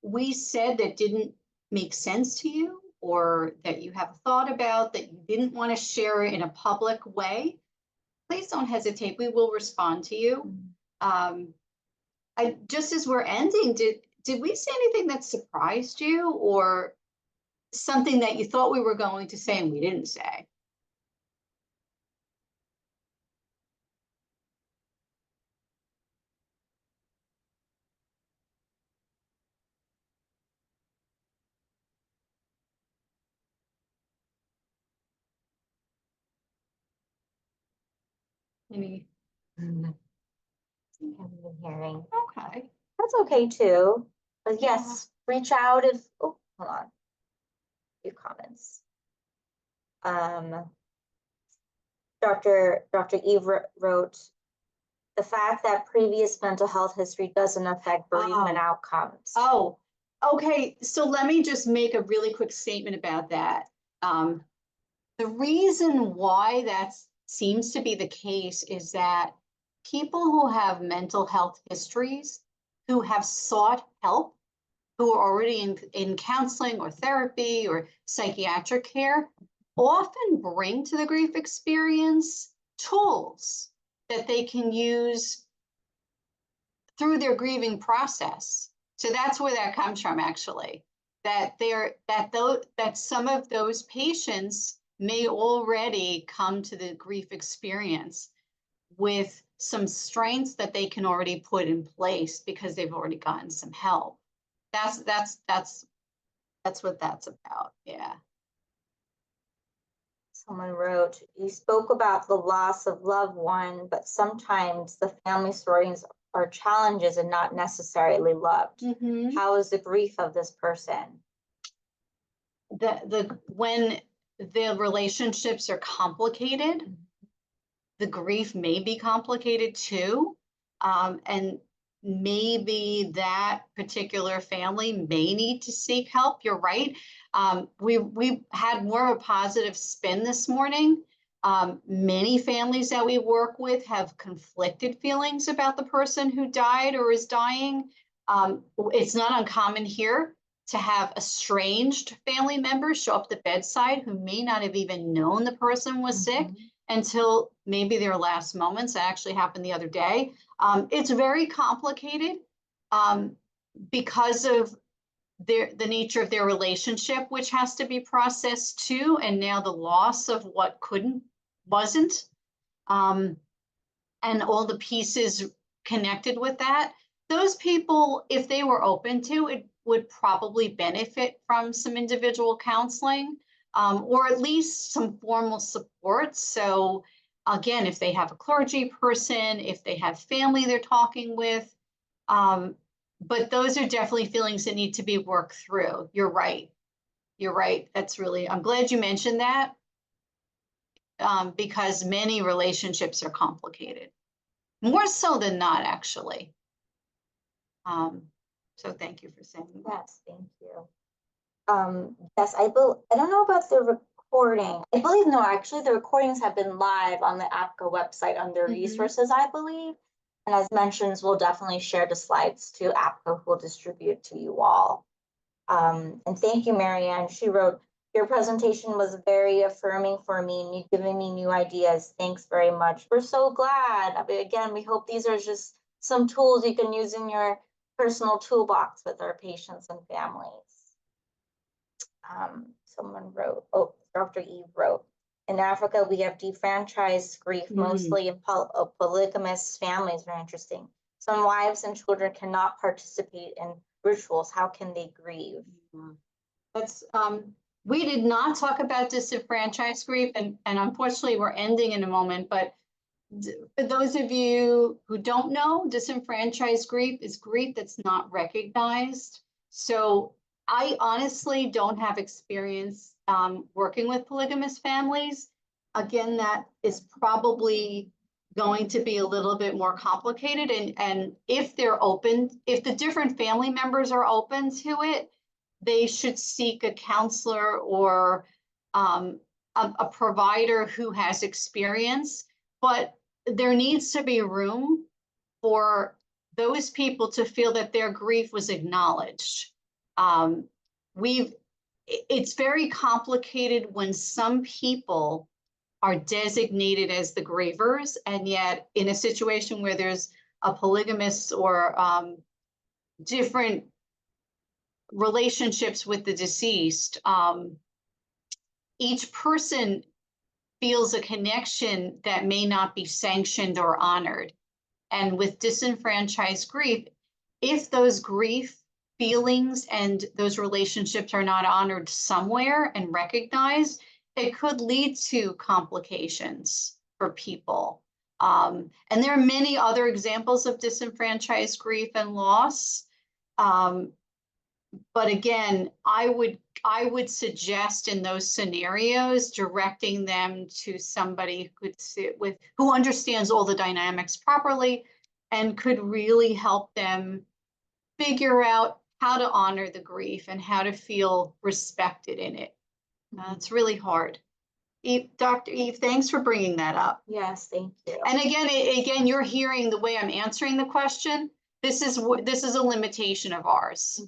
we said that didn't make sense to you, or that you have thought about that you didn't want to share in a public way, please don't hesitate. We will respond to you. Just as we're ending, did we say anything that surprised you, or something that you thought we were going to say and we didn't say? Any? Haven't been hearing. Okay. That's okay too. But yes, reach out if, oh, hold on. A few comments. Dr. Eve wrote, the fact that previous mental health history doesn't affect bereavement outcomes. Oh, okay. So let me just make a really quick statement about that. The reason why that seems to be the case is that people who have mental health histories, who have sought help, who are already in counseling or therapy or psychiatric care, often bring to the grief experience tools that they can use through their grieving process. So that's where that comes from, actually, that some of those patients may already come to the grief experience with some strengths that they can already put in place because they've already gotten some help. That's what that's about. Yeah. Someone wrote, you spoke about the loss of loved one, but sometimes the family stories are challenges and not necessarily loved. Mm-hmm. How is the grief of this person? When the relationships are complicated, the grief may be complicated too. And maybe that particular family may need to seek help. You're right. We had more of a positive spin this morning. Many families that we work with have conflicted feelings about the person who died or is dying. It's not uncommon here to have estranged family members show up at the bedside who may not have even known the person was sick until maybe their last moments. That actually happened the other day. It's very complicated because of the nature of their relationship, which has to be processed too, and now the loss of what wasn't, and all the pieces connected with that. Those people, if they were open to it, would probably benefit from some individual counseling, or at least some formal support. So again, if they have a clergy person, if they have family they're talking with, but those are definitely feelings that need to be worked through. You're right. You're right. That's really, I'm glad you mentioned that, because many relationships are complicated, more so than not, actually. So thank you for saying that. Yes, thank you. Yes, I don't know about the recording. I believe, no, actually the recordings have been live on the APCA website under resources, I believe. And as mentioned, we'll definitely share the slides to APCA, who will distribute to you all. And thank you, Marianne. She wrote, your presentation was very affirming for me and you've given me new ideas. Thanks very much. We're so glad. I mean, again, we hope these are just some tools you can use in your personal toolbox with our patients and families. Someone wrote, oh, Dr. Eve wrote, in Africa, we have defranchised grief, mostly in polygamous families. Very interesting. Some wives and children cannot participate in rituals. How can they grieve? That's, we did not talk about disenfranchised grief, and unfortunately, we're ending in a moment, but for those of you who don't know, disenfranchised grief is grief that's not recognized. So I honestly don't have experience working with polygamous families. Again, that is probably going to be a little bit more complicated. And if they're open, if the different family members are open to it, they should seek a counselor or a provider who has experience. But there needs to be room for those people to feel that their grief was acknowledged. It's very complicated when some people are designated as the grievers, and yet in a situation where there's a polygamous or different relationships with the deceased, each person feels a connection that may not be sanctioned or honored. And with disenfranchised grief, if those grief feelings and those relationships are not honored somewhere and recognized, it could lead to complications for people. And there are many other examples of disenfranchised grief and loss. But again, I would suggest in those scenarios directing them to somebody who could sit with, who understands all the dynamics properly and could really help them figure out how to honor the grief and how to feel respected in it. It's really hard. Dr. Eve, thanks for bringing that up. Yes, thank you. And again, you're hearing the way I'm answering the question. This is a limitation of ours.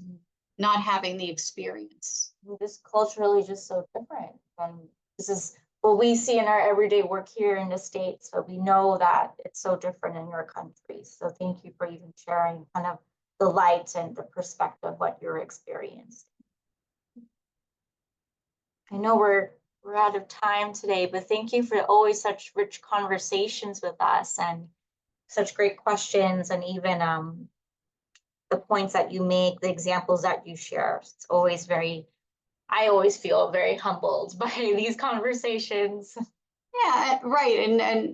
Not having the experience. This culturally just so different. And this is what we see in our everyday work here in the States. So we know that it's so different in your country. So thank you for even sharing kind of the light and the perspective of what you're experiencing. I know we're out of time today, but thank you for always such rich conversations with us and such great questions, and even the points that you make, the examples that you share. It's always I always feel very humbled by these conversations. Yeah, right.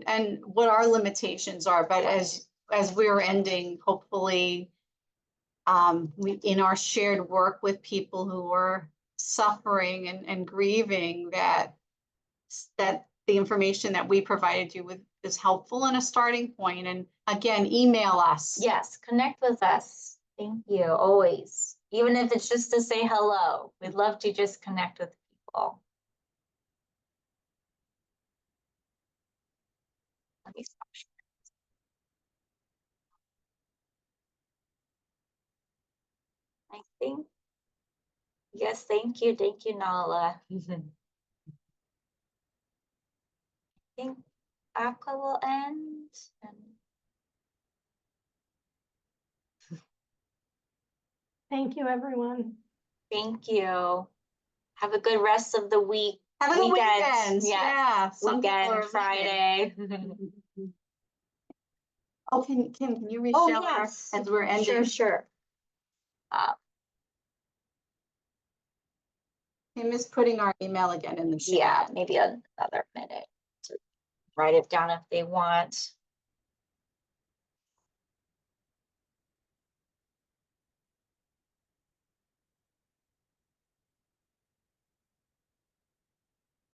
And what our limitations are, but as we're ending, hopefully, we in our shared work with people who are suffering and grieving, that the information that we provided you with is helpful and a starting point. And again, email us. Yes, connect with us. Thank you, always. Even if it's just to say hello, we'd love to just connect with people. Let me stop sharing. I think, yes, thank you, Nala. I think APCA will end. Thank you, everyone. Thank you. Have a good rest of the week. Have a good Weekend. weekend. Yeah. Weekend, Friday. Oh, Kim, can you reach Oh, out yes. as we're ending? Sure. Kim is putting our email again in the chat. Yeah, maybe another minute to write it down if they want.